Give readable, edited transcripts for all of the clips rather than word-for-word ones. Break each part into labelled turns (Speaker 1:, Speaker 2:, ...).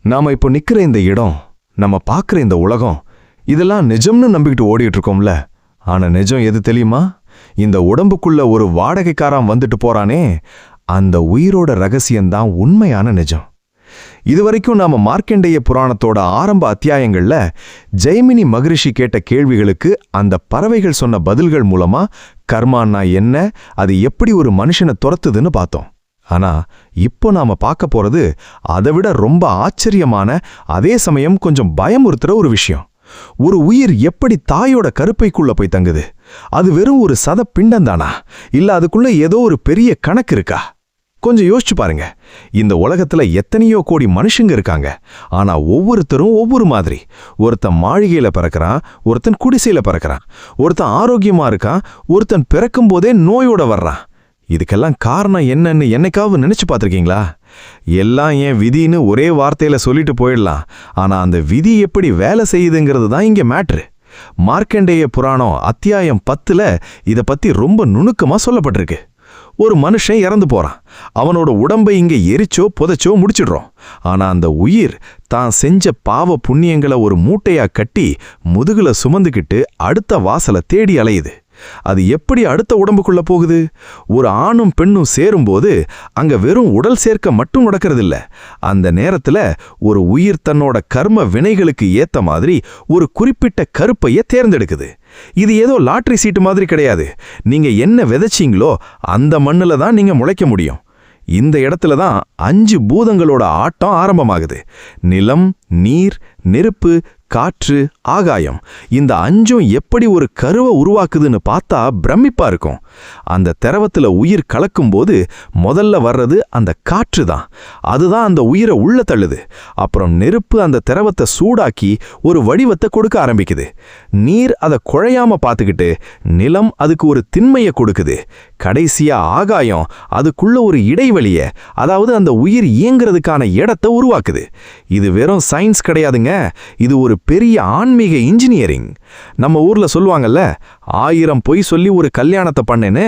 Speaker 1: நாம இப்போ நிக்கிற இந்த இடம், நம்ம பார்க்குற இந்த உலகம், இதெல்லாம் நிஜம்னு நம்பிக்கிட்டு ஓடிட்டு இருக்கோம்ல. ஆனா நிஜம் எது தெரியுமா? இந்த உடம்புக்குள்ள ஒரு வாடகைக்காரன் வந்துட்டு போறானே, அந்த உயிரோட ரகசியம்தான் உண்மையான நிஜம். இதுவரைக்கும் நாம மார்க்கண்டேய புராணத்தோட ஆரம்ப அத்தியாயங்கள்ல ஜெய்மினி மகரிஷி கேட்ட கேள்விகளுக்கு அந்த பறவைகள் சொன்ன பதில்கள் மூலமா கர்மான்னா என்ன, அது எப்படி ஒரு மனுஷனை துரத்துதுன்னு பார்த்தோம். ஆனா இப்போ நாம பார்க்க போறது அதை விட ரொம்ப ஆச்சரியமான, அதே சமயம் கொஞ்சம் பயமுறுத்துற ஒரு விஷயம். ஒரு உயிர் எப்படி தாயோட கருப்பைக்குள்ள போய் தங்குது? அது வெறும் ஒரு சத பிண்டம்தானா, இல்ல அதுக்குள்ள ஏதோ ஒரு பெரிய கணக்கு இருக்கா? கொஞ்சம் யோசிச்சு பாருங்க. இந்த உலகத்துல எத்தனையோ கோடி மனுஷங்க இருக்காங்க. ஆனா ஒவ்வொருத்தரும் ஒவ்வொரு மாதிரி. ஒருத்தன் மாளிகையில பிறக்கிறான், ஒருத்தன் குடிசையில பிறக்கிறான், ஒருத்தன் ஆரோக்கியமா இருக்கான், ஒருத்தன் பிறக்கும் போதே நோயோட வர்றான். இதுக்கெல்லாம் காரணம் என்னன்னு என்னைக்காவது நினைச்சு பார்த்திருக்கீங்களா? எல்லாம் ஏன் விதின்னு ஒரே வார்த்தையில சொல்லிட்டு போயிடலாம். ஆனா அந்த விதி எப்படி வேலை செய்யுதுங்கிறது தான் இங்க மேட்ரு. மார்க்கண்டேய புராணம் அத்தியாயம் 10ல இத பத்தி ரொம்ப நுணுக்கமா சொல்லப்பட்டிருக்கு. ஒரு மனுஷன் இறந்து போறான். அவனோட உடம்பை இங்க எரிச்சோ புதைச்சோ முடிச்சிடுறோம். ஆனா அந்த உயிர் தான் செஞ்ச பாவ புண்ணியங்களை ஒரு மூட்டையா கட்டி முதுகுல சுமந்துக்கிட்டு அடுத்த வாசலை தேடி அலையுது. அது எப்படி அடுத்த உடம்புக்குள்ள போகுது? ஒரு ஆணும் பெண்ணும் சேரும்போது அங்க வெறும் உடல் சேர்க்க மட்டும் நடக்கிறதில்ல. அந்த நேரத்துல ஒரு உயிர் தன்னோட கர்ம வினைகளுக்கு ஏத்த மாதிரி ஒரு குறிப்பிட்ட கருப்பைய தேர்ந்தெடுக்குது. இது ஏதோ லாட்டரி சீட்டு மாதிரி கிடையாது. நீங்க என்ன விதைச்சீங்களோ அந்த மண்ணுல தான் நீங்க முளைக்க முடியும். இந்த இடத்துல தான் 5 பூதங்களோட ஆட்டம் ஆரம்பமாகுது. நிலம், நீர், நெருப்பு, காற்று, ஆகாயம். இந்த 5ம் எப்படி ஒரு கருவை உருவாக்குதுன்னு பார்த்தா பிரமிப்பா இருக்கும். அந்த திரவத்துல உயிர் கலக்கும்போது முதல்ல வர்றது அந்த காற்று தான். அதுதான் அந்த உயிரை உள்ள தள்ளுது. அப்புறம் நெருப்பு அந்த திரவத்தை சூடாக்கி ஒரு வடிவத்தை கொடுக்க ஆரம்பிக்குது. நீர் அதை குழையாம பார்த்துக்கிட்டு நிலம் அதுக்கு ஒரு திண்மையை கொடுக்குது. கடைசியா ஆகாயம் அதுக்குள்ள ஒரு இடைவெளிய, அதாவது அந்த உயிர் இயங்குறதுக்கான இடத்தை உருவாக்குது. இது வெறும் சயின்ஸ் கிடையாதுங்க, இது ஒரு பெரிய ஆன்மீக இன்ஜினியரிங். நம்ம ஊர்ல சொல்லுவாங்கல்ல, 1000 பொய் சொல்லி ஒரு கல்யாணத்தை பண்ணேன்னு.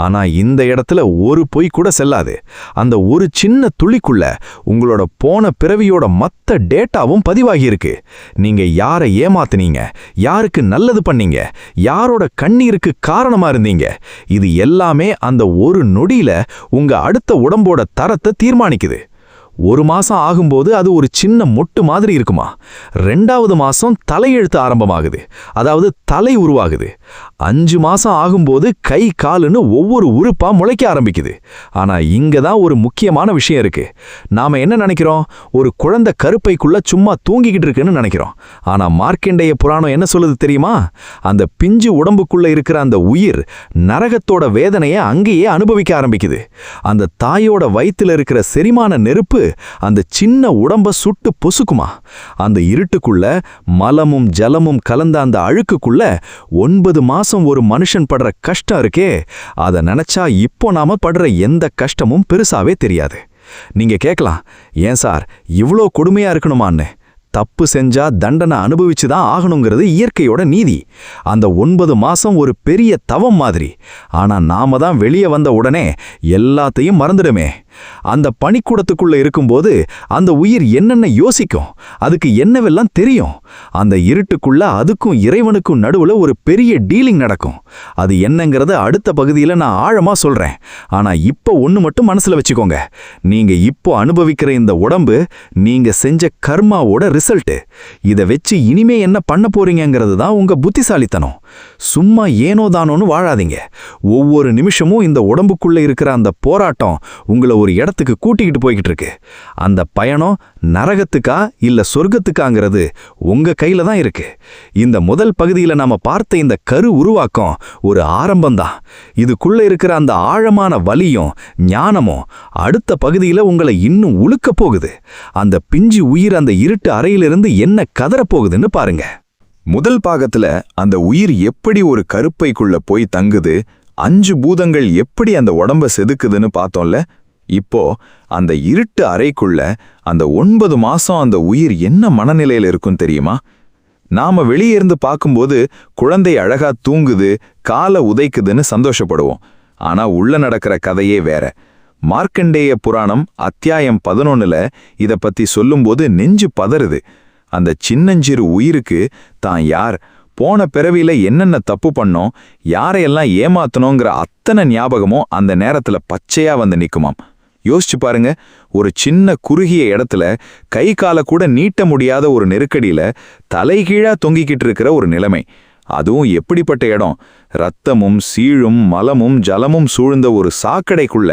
Speaker 1: ஆனா இந்த இடத்துல ஒரு பொய் கூட செல்லாது. அந்த ஒரு சின்ன துளிக்குள்ள உங்களோட போன பிறவியோட மொத்த டேட்டாவும் பதிவாகியிருக்கு. நீங்க யாரை ஏமாத்துனீங்க, யாருக்கு நல்லது பண்ணீங்க, யாரோட கண்ணீருக்கு காரணமா இருந்தீங்க, இது எல்லாமே அந்த ஒரு நொடியில உங்க அடுத்த உடம்போட தரத்தை தீர்மானிக்குது. 1 மாசம் ஆகும்போது அது ஒரு சின்ன மொட்டு மாதிரி இருக்குமா. 2வது மாசம் தலையெழுத்து ஆரம்பமாகுது, அதாவது தலை உருவாகுது. 5 மாசம் ஆகும்போது கை காலுன்னு ஒவ்வொரு உறுப்பா முளைக்க ஆரம்பிக்குது. ஆனா இங்க தான் ஒரு முக்கியமான விஷயம் இருக்கு. நாம என்ன நினைக்கிறோம்? ஒரு குழந்தை கருப்பைக்குள்ள சும்மா தூங்கிக்கிட்டு இருக்குன்னு நினைக்கிறோம். ஆனா மார்க்கண்டேய புராணம் என்ன சொல்லுது தெரியுமா? அந்த பிஞ்சு உடம்புக்குள்ள இருக்கிற அந்த உயிர் நரகத்தோட வேதனையை அங்கேயே அனுபவிக்க ஆரம்பிக்குது. அந்த தாயோட வயித்துல இருக்கிற செரிமான நெருப்பு அந்த சின்ன உடம்ப சுட்டு பொசுக்குமா. அந்த இருட்டுக்குள்ள மலமும் ஜலமும் கலந்த அந்த அழுக்குக்குள்ள 9 மாசம் ஒரு மனுஷன் படுற கஷ்டம் இருக்கே, அதை நினைச்சா இப்போ நாம படுற எந்த கஷ்டமும் பெருசாவே தெரியாது. நீங்க கேட்கலாம், ஏன் சார் இவ்ளோ கொடுமையா இருக்கணுமான்னு? தப்பு செஞ்சா தண்டனை அனுபவிச்சுதான் ஆகணுங்கிறது இயற்கையோட நீதி. அந்த 9 மாசம் ஒரு பெரிய தவம் மாதிரி. ஆனா நாம தான் வெளியே வந்த உடனே எல்லாத்தையும் மறந்துடுமே. அந்த பனிக்கூடத்துக்குள்ள இருக்கும்போது அந்த உயிர் என்னென்ன யோசிக்கும், அதுக்கு என்னவெல்லாம் தெரியும். அந்த இருட்டுக்குள்ள அதுக்கும் இறைவனுக்கும் நடுவுல ஒரு பெரிய டீலிங் நடக்கும். அது என்னங்கிறத அடுத்த பகுதியில் நான் ஆழமா சொல்றேன். ஆனா இப்போ ஒண்ணு மட்டும் மனசுல வச்சுக்கோங்க. நீங்க இப்போ அனுபவிக்கிற இந்த உடம்பு நீங்க செஞ்ச கர்மாவோட ரிசல்ட். இதை வச்சு இனிமே என்ன பண்ண போறீங்கிறது தான் உங்க புத்திசாலித்தனம். சும்மா ஏனோ தானோன்னு வாழாதீங்க. ஒவ்வொரு நிமிஷமும் இந்த உடம்புக்குள்ள இருக்கிற அந்த போராட்டம் உங்களை ஒரு இடத்துக்கு கூட்டிக்கிட்டு போய்கிட்டு இருக்கு. அந்த பயணம் நரகத்துக்கா இல்ல சொர்க்கத்துக்காங்கிறது உங்க கையில தான் இருக்கு. இந்த முதல் பகுதியில் நாம பார்த்த இந்த கரு உருவாக்கம் ஒரு ஆரம்பம்தான். இதுக்குள்ள இருக்கிற அந்த ஆழமான வலியும் ஞானமும் அடுத்த பகுதியில் உங்களை இன்னும் உழுக்க போகுது. அந்த பிஞ்சு உயிர் அந்த இருட்டு அறையிலிருந்து என்ன கதறப்போகுதுன்னு பாருங்க.
Speaker 2: முதல் பாகத்துல அந்த உயிர் எப்படி ஒரு கருப்பைக்குள்ள போய் தங்குது, 5 பூதங்கள் எப்படி அந்த உடம்ப செதுக்குதுன்னு பார்த்தோம்ல. இப்போ அந்த இருட்டு அறைக்குள்ள அந்த 9 மாசம் அந்த உயிர் என்ன மனநிலையில இருக்கும் தெரியுமா? நாம வெளியே இருந்து பார்க்கும்போது குழந்தை அழகா தூங்குது, காலை உதைக்குதுன்னு சந்தோஷப்படுவோம். ஆனா உள்ள நடக்கிற கதையே வேற. மார்க்கண்டேய புராணம் அத்தியாயம் 11ல இத பத்தி சொல்லும்போது நெஞ்சு பதறுது. அந்த சின்னஞ்சிறு உயிருக்கு தான் யார், போன பிறவியில என்னென்ன தப்பு பண்ணோம், யாரையெல்லாம் ஏமாத்தணுங்கிற அத்தனை ஞாபகமும் அந்த நேரத்துல பச்சையா வந்து நிக்குமாம். யோசிச்சு பாருங்க, ஒரு சின்ன குறுகிய இடத்துல கை கால கூட நீட்ட முடியாத ஒரு நெருக்கடியில தலைகீழா தொங்கிக்கிட்டு இருக்கிற ஒரு நிலைமை. அதுவும் எப்படிப்பட்ட இடம், ரத்தமும் சீழும் மலமும் ஜலமும் சூழ்ந்த ஒரு சாக்கடைக்குள்ள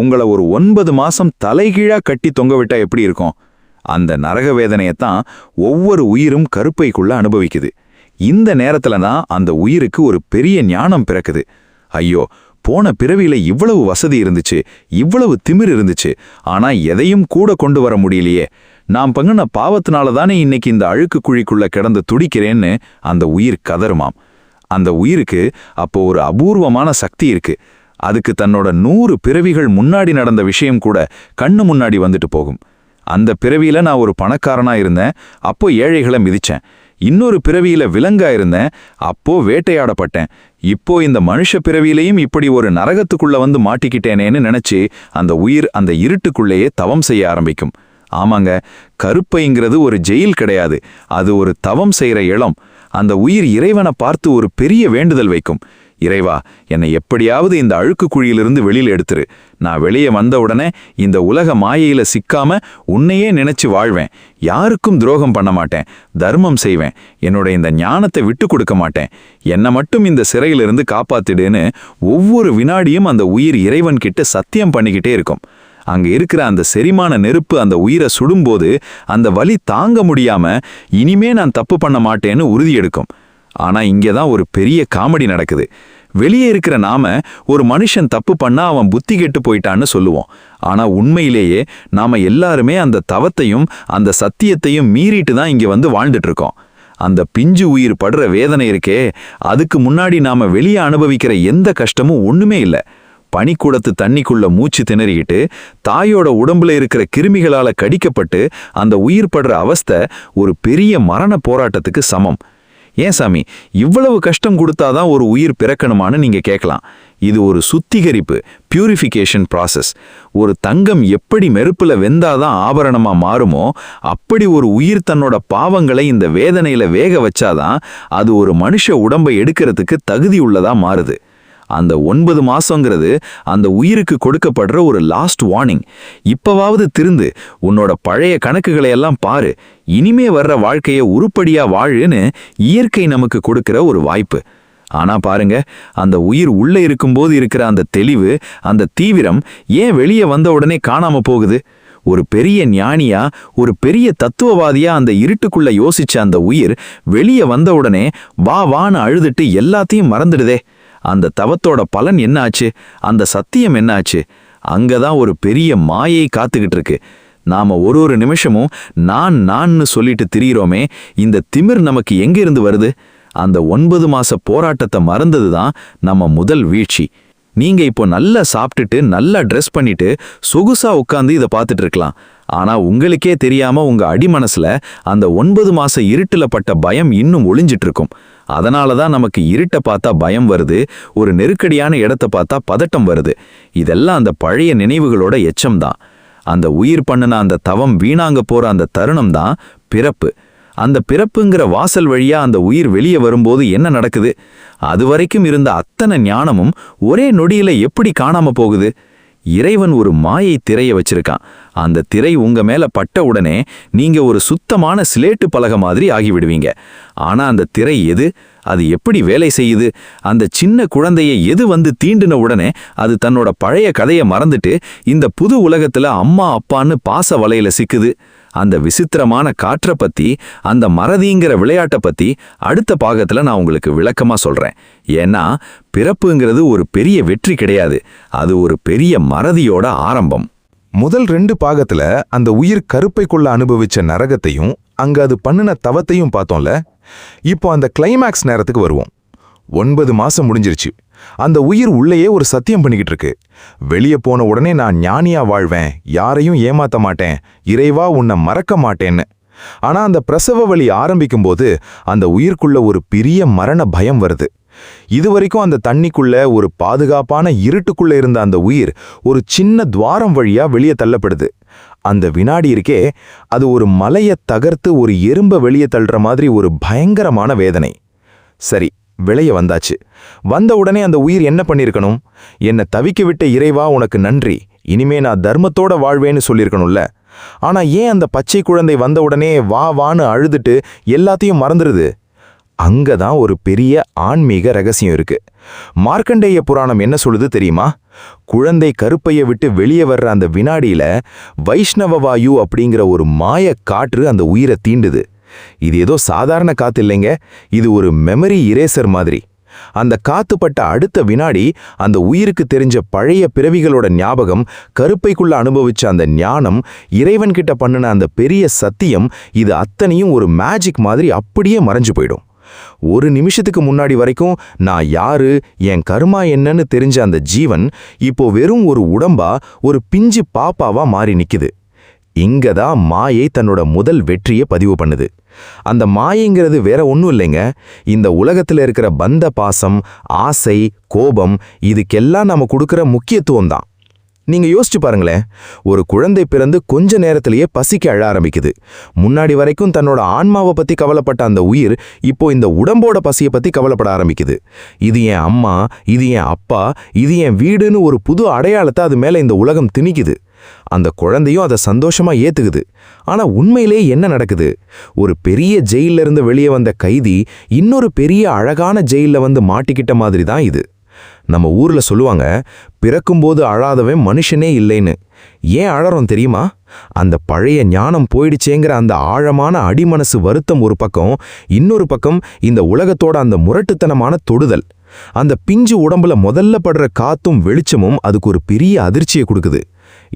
Speaker 2: உங்களை ஒரு 9 மாசம் தலைகீழா கட்டி தொங்க விட்டா எப்படி இருக்கும்? அந்த நரக வேதனையத்தான் ஒவ்வொரு உயிரும் கருப்பைக்குள்ள அனுபவிக்குது. இந்த நேரத்துல தான் அந்த உயிருக்கு ஒரு பெரிய ஞானம் பிறக்குது. ஐயோ, போன பிறவியில இவ்வளவு வசதி இருந்துச்சு, இவ்வளவு திமிர் இருந்துச்சு, ஆனா எதையும் கூட கொண்டு வர முடியலையே. நான் பங்கின பாவத்தினால தானே இன்னைக்கு இந்த அழுக்கு குழிக்குள்ள கிடந்து துடிக்கிறேன்னு அந்த உயிர் கதறுமாம். அந்த உயிருக்கு அப்போ ஒரு அபூர்வமான சக்தி இருக்கு. அதுக்கு தன்னோட 100 பிறவிகள் முன்னாடி நடந்த விஷயம் கூட கண்ணு முன்னாடி வந்துட்டு போகும். அந்த பிறவியில நான் ஒரு பணக்காரனா இருந்தேன், அப்போ ஏழைகளை மிதிச்சேன். இன்னொரு பிறவியில விலங்கா இருந்தேன், அப்போ வேட்டையாடப்பட்டேன். இப்போ இந்த மனுஷ பிறவியிலையும் இப்படி ஒரு நரகத்துக்குள்ள வந்து மாட்டிக்கிட்டேனேன்னு நினைச்சு அந்த உயிர் அந்த இருட்டுக்குள்ளேயே தவம் செய்ய ஆரம்பிக்கும். ஆமாங்க, கருப்பைங்கிறது ஒரு ஜெயில் கிடையாது, அது ஒரு தவம் செய்யற இளம். அந்த உயிர் இறைவனை பார்த்து ஒரு பெரிய வேண்டுதல் வைக்கும். இறைவா, என்னை எப்படியாவது இந்த அழுக்கு குழியிலிருந்து வெளியில எடுத்துரு. நான் வெளியே வந்த உடனே இந்த உலக மாயையில சிக்காம உன்னையே நினைச்சு வாழ்வேன். யாருக்கும் துரோகம் பண்ண மாட்டேன், தர்மம் செய்வேன், என்னோட இந்த ஞானத்தை விட்டு கொடுக்க மாட்டேன். என்னை மட்டும் இந்த சிறையிலிருந்து காப்பாத்திடுன்னு ஒவ்வொரு வினாடியும் அந்த உயிர் இறைவன் கிட்ட சத்தியம் பண்ணிக்கிட்டே இருக்கும். அங்க இருக்கிற அந்த செரிமான நெருப்பு அந்த உயிரை சுடும்போது அந்த வலி தாங்க முடியாம இனிமே நான் தப்பு பண்ண மாட்டேன்னு உறுதி எடுக்கும். ஆனா இங்கதான் ஒரு பெரிய காமெடி நடக்குது. வெளியே இருக்கிற நாம ஒரு மனுஷன் தப்பு பண்ணா அவன் புத்தி கெட்டு போயிட்டான்னு சொல்லுவோம். ஆனா உண்மையிலேயே நாம எல்லாருமே அந்த தவத்தையும் அந்த சத்தியத்தையும் மீறிட்டு தான் இங்க வந்து வாழ்ந்துட்டு இருக்கோம். அந்த பிஞ்சு உயிர் படுற வேதனை இருக்கே, அதுக்கு முன்னாடி நாம வெளியே அனுபவிக்கிற எந்த கஷ்டமும் ஒண்ணுமே இல்லை. பனிக்கூடத்து தண்ணிக்குள்ள மூச்சு திணறிக்கிட்டு தாயோட உடம்புல இருக்கிற கிருமிகளால கடிக்கப்பட்டு அந்த உயிர் படுற அவஸ்தை ஒரு பெரிய மரண போராட்டத்துக்கு சமம். ஏன் சாமி, இவ்வளவு கஷ்டம் கொடுத்தாதான் ஒரு உயிர் பிறக்கணுமான்னு நீங்க கேட்கலாம். இது ஒரு சுத்திகரிப்பு, பியூரிஃபிகேஷன் ப்ராசஸ். ஒரு தங்கம் எப்படி நெருப்புல வெந்தாதான் ஆபரணமா மாறுமோ, அப்படி ஒரு உயிர் தன்னோட பாவங்களை இந்த வேதனையில வேக வச்சாதான் அது ஒரு மனுஷ உடம்பை எடுக்கிறதுக்கு தகுதி உள்ளதா மாறுது. அந்த 9 மாசங்கிறது அந்த உயிருக்கு கொடுக்கப்படுற ஒரு லாஸ்ட் வார்னிங். இப்பவாவது திருந்து உன்னோட பழைய கணக்குகளை எல்லாம் பாரு, இனிமே வர்ற வாழ்க்கைய உருப்படியா வாழுன்னு இயற்கை நமக்கு கொடுக்கிற ஒரு வாய்ப்பு. ஆனா பாருங்க, அந்த உயிர் உள்ள இருக்கும்போது இருக்கிற அந்த தெளிவு, அந்த தீவிரம் ஏன் வெளியே வந்த உடனே காணாம போகுது? ஒரு பெரிய ஞானியா, ஒரு பெரிய தத்துவவாதியா அந்த இருட்டுக்குள்ள யோசிச்ச அந்த உயிர் வெளியே வந்த உடனே வான்னு அழுதுட்டு எல்லாத்தையும் மறந்துடுதே. அந்த தவத்தோட பலன் என்ன ஆச்சு? அந்த சத்தியம் என்ன ஆச்சு? அங்கதான் ஒரு பெரிய மாயை காத்துக்கிட்டு இருக்கு. நாம ஒரு நிமிஷமும் நான்னு சொல்லிட்டு திரியிறோமே, இந்த திமிர் நமக்கு எங்கிருந்து வருது? அந்த 9 மாச போராட்டத்தை மறந்ததுதான் நம்ம முதல் வீழ்ச்சி. நீங்க இப்போ நல்லா சாப்பிட்டுட்டு நல்லா ட்ரெஸ் பண்ணிட்டு சொகுசா உட்காந்து இதை பார்த்துட்டு இருக்கலாம். ஆனா உங்களுக்கே தெரியாம உங்க அடிமனசுல அந்த 9 மாச இருட்டுல பட்ட பயம் இன்னும் ஒளிஞ்சிட்டு இருக்கும். அதனாலதான் நமக்கு இருட்டை பார்த்தா பயம் வருது, ஒரு நெருக்கடியான இடத்தை பார்த்தா பதட்டம் வருது. இதெல்லாம் அந்த பழைய நினைவுகளோட எச்சம்தான். அந்த உயிர் பண்ணுன அந்த தவம் வீணாங்க போற அந்த தருணம் தான் பிறப்பு. அந்த பிறப்புங்கிற வாசல் வழியா அந்த உயிர் வெளியே வரும்போது என்ன நடக்குது? அது வரைக்கும் இருந்த அத்தனை ஞானமும் ஒரே நொடியில எப்படி காணாம போகுது? இறைவன் ஒரு மாயை திரையை வச்சிருக்கான். அந்த திரை உங்க மேல பட்ட உடனே நீங்க ஒரு சுத்தமான சிலேட்டு பலகை மாதிரி ஆகிவிடுவீங்க. ஆனா அந்த திரை எது? அது எப்படி வேலை செய்யுது? அந்த சின்ன குழந்தையை எது வந்து தீண்டின உடனே அது தன்னோட பழைய கதையை மறந்துட்டு இந்த புது உலகத்துல அம்மா அப்பான்னு பாச வலையில சிக்குது. அந்த விசித்திரமான காற்றை பத்தி, அந்த மறதிங்கிற விளையாட்டை பத்தி அடுத்த பாகத்துல நான் உங்களுக்கு விளக்கமா சொல்றேன். ஏன்னா பிறப்புங்கிறது ஒரு பெரிய வெற்றி கிடையாது, அது ஒரு பெரிய மறதியோட ஆரம்பம்.
Speaker 1: முதல் 2 பாகத்துல அந்த உயிர் கருப்பைக்குள்ள அனுபவிச்ச நரகத்தையும் அங்க அது பண்ணின தவத்தையும் பார்த்தோம்ல. இப்போ அந்த கிளைமேக்ஸ் நேரத்துக்கு வருவோம். 9 மாசம் முடிஞ்சிருச்சு. அந்த உயிர் உள்ளேயே ஒரு சத்தியம் பண்ணிக்கிட்டு இருக்கு. வெளியே போன உடனே நான் ஞானியா வாழ்வேன், யாரையும் ஏமாத்த மாட்டேன், இறைவா உன்னை மறக்க மாட்டேன்னு. ஆனா அந்த பிரசவ வலி ஆரம்பிக்கும் போது அந்த உயிர்க்குள்ள ஒரு பெரிய மரண பயம் வருது.
Speaker 2: இதுவரைக்கும் அந்த தண்ணிக்குள்ள ஒரு பாதுகாப்பான இருட்டுக்குள்ள இருந்த அந்த உயிர் ஒரு சின்ன துவாரம் வழியா வெளியே தள்ளப்படுது. அந்த வினாடி இருக்கே, அது ஒரு மலையை தகர்த்து ஒரு எறும்ப வெளியே தள்ளுற மாதிரி ஒரு பயங்கரமான வேதனை. சரி, வெளியே வந்தாச்சு. வந்த உடனே அந்த உயிர் என்ன பண்ணிருக்கணும்? என்னை தவிக்க விட்ட இறைவா உனக்கு நன்றி, இனிமே நான் தர்மத்தோட வாழ்வேன்னு சொல்லியிருக்கணும்ல. ஆனா ஏன் அந்த பச்சை குழந்தை வந்த உடனே வா வான்னு அழுதுட்டு எல்லாத்தையும் மறந்துடுது? அங்கதான் ஒரு பெரிய ஆன்மீக ரகசியம் இருக்கு. மார்க்கண்டேய புராணம் என்ன சொல்லுது தெரியுமா? குழந்தை கருப்பையை விட்டு வெளியே வர்ற அந்த வினாடியில வைஷ்ணவ வாயு அப்படிங்கிற ஒரு மாய காற்று அந்த உயிரை தீண்டுது. இது ஏதோ சாதாரண காத்து இல்லைங்க, இது ஒரு மெமரி இரேசர் மாதிரி. அந்த காத்துப்பட்ட அடுத்த வினாடி அந்த உயிருக்கு தெரிஞ்ச பழைய பிறவிகளோட ஞாபகம், கருப்பைக்குள்ள அனுபவிச்ச அந்த ஞானம், இறைவன்கிட்ட பண்ணுன அந்த பெரிய சத்தியம், இது அத்தனையும் ஒரு மேஜிக் மாதிரி அப்படியே மறைஞ்சு போயிடும். ஒரு நிமிஷத்துக்கு முன்னாடி வரைக்கும் நான் யாரு, என் கர்மா என்னன்னு தெரிஞ்ச அந்த ஜீவன் இப்போ வெறும் ஒரு உடம்பா, ஒரு பிஞ்சு பாப்பாவா மாறி நிக்குது. இங்கதான் மாயை தன்னோட முதல் வெற்றியை பதிவு பண்ணுது. அந்த மாயைங்கிறது வேற ஒன்றும் இல்லைங்க, இந்த உலகத்துல இருக்கிற பந்த பாசம், ஆசை, கோபம், இதுக்கெல்லாம் நாம கொடுக்கிற முக்கியத்துவம் தான். நீங்க யோசிச்சு பாருங்களேன், ஒரு குழந்தை பிறந்து கொஞ்ச நேரத்திலேயே பசிக்க அழ ஆரம்பிக்குது. முன்னாடி வரைக்கும் தன்னோட ஆன்மாவை பத்தி கவலைப்பட்ட அந்த உயிர் இப்போ இந்த உடம்போட பசியை பத்தி கவலைப்பட ஆரம்பிக்குது. இது என் அம்மா, இது என் அப்பா, இது என் வீடுன்னு ஒரு புது அடையாளத்தை அது மேல இந்த உலகம் திணிக்குது. அந்த குழந்தையும் அதை சந்தோஷமா ஏத்துக்குது. ஆனா உண்மையிலே என்ன நடக்குது? ஒரு பெரிய ஜெயில இருந்து வெளியே வந்த கைதி இன்னொரு பெரிய அழகான ஜெயில வந்து மாட்டிக்கிட்ட மாதிரி தான் இது. நம்ம ஊர்ல சொல்லுவாங்க, பிறக்கும்போது அழாதவன் மனுஷனே இல்லைன்னு. ஏன் அழறோம் தெரியுமா? அந்த பழைய ஞானம் போயிடுச்சேங்கிற அந்த ஆழமான அடிமனசு வருத்தம் ஒரு பக்கம், இன்னொரு பக்கம் இந்த உலகத்தோட அந்த முரட்டுத்தனமான தொடுதல். அந்த பிஞ்சு உடம்புல முதல்ல படுற காத்தும் வெளிச்சமும் அதுக்கு ஒரு பெரிய அதிர்ச்சியை கொடுக்குது.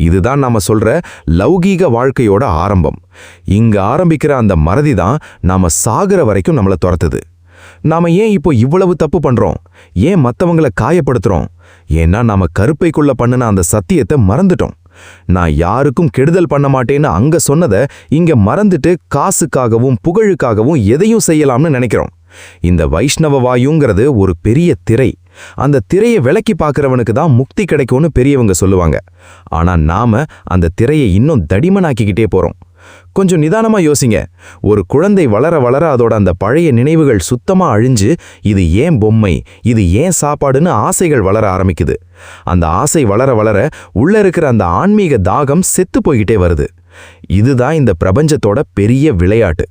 Speaker 2: இதுதான் நாம சொல்ற லௌகீக வாழ்க்கையோட ஆரம்பம். இங்க ஆரம்பிக்கிற அந்த மறதி தான் நாம சாகுற வரைக்கும் நம்மளை துரத்துது. நாம ஏன் இப்போ இவ்வளவு தப்பு பண்றோம்? ஏன் மத்தவங்கள காயப்படுத்துறோம்? ஏன்னா நாம கருப்பைக்குள்ள பண்ணுன அந்த சத்தியத்தை மறந்துட்டோம். நான் யாருக்கும் கெடுதல் பண்ண மாட்டேன்னு அங்க சொன்னதை இங்க மறந்துட்டு காசுக்காகவும் புகழுக்காகவும் எதையும் செய்யலாம்னு நினைக்கிறோம். இந்த வைஷ்ணவ வாயுங்கிறது ஒரு பெரிய திரை. அந்த திரையை விலக்கி பார்க்கறவனுக்கு தான் முக்தி கிடைக்கும்னு பெரியவங்க சொல்லுவாங்க. ஆனா நாம அந்த திரையை இன்னும் தடிமனாக்கிக்கிட்டே போறோம். கொஞ்சம் நிதானமா யோசிங்க. ஒரு குழந்தை வளர வளர அதோட அந்த பழைய நினைவுகள் சுத்தமா அழிஞ்சு, இது ஏன் பொம்மை, இது ஏன் சாப்பாடுன்னு ஆசைகள் வளர ஆரம்பிக்குது. அந்த ஆசை வளர வளர உள்ள இருக்கிற அந்த ஆன்மீக தாகம் செத்து போய்கிட்டே வருது. இதுதான் இந்த பிரபஞ்சத்தோட பெரிய விளையாட்டு.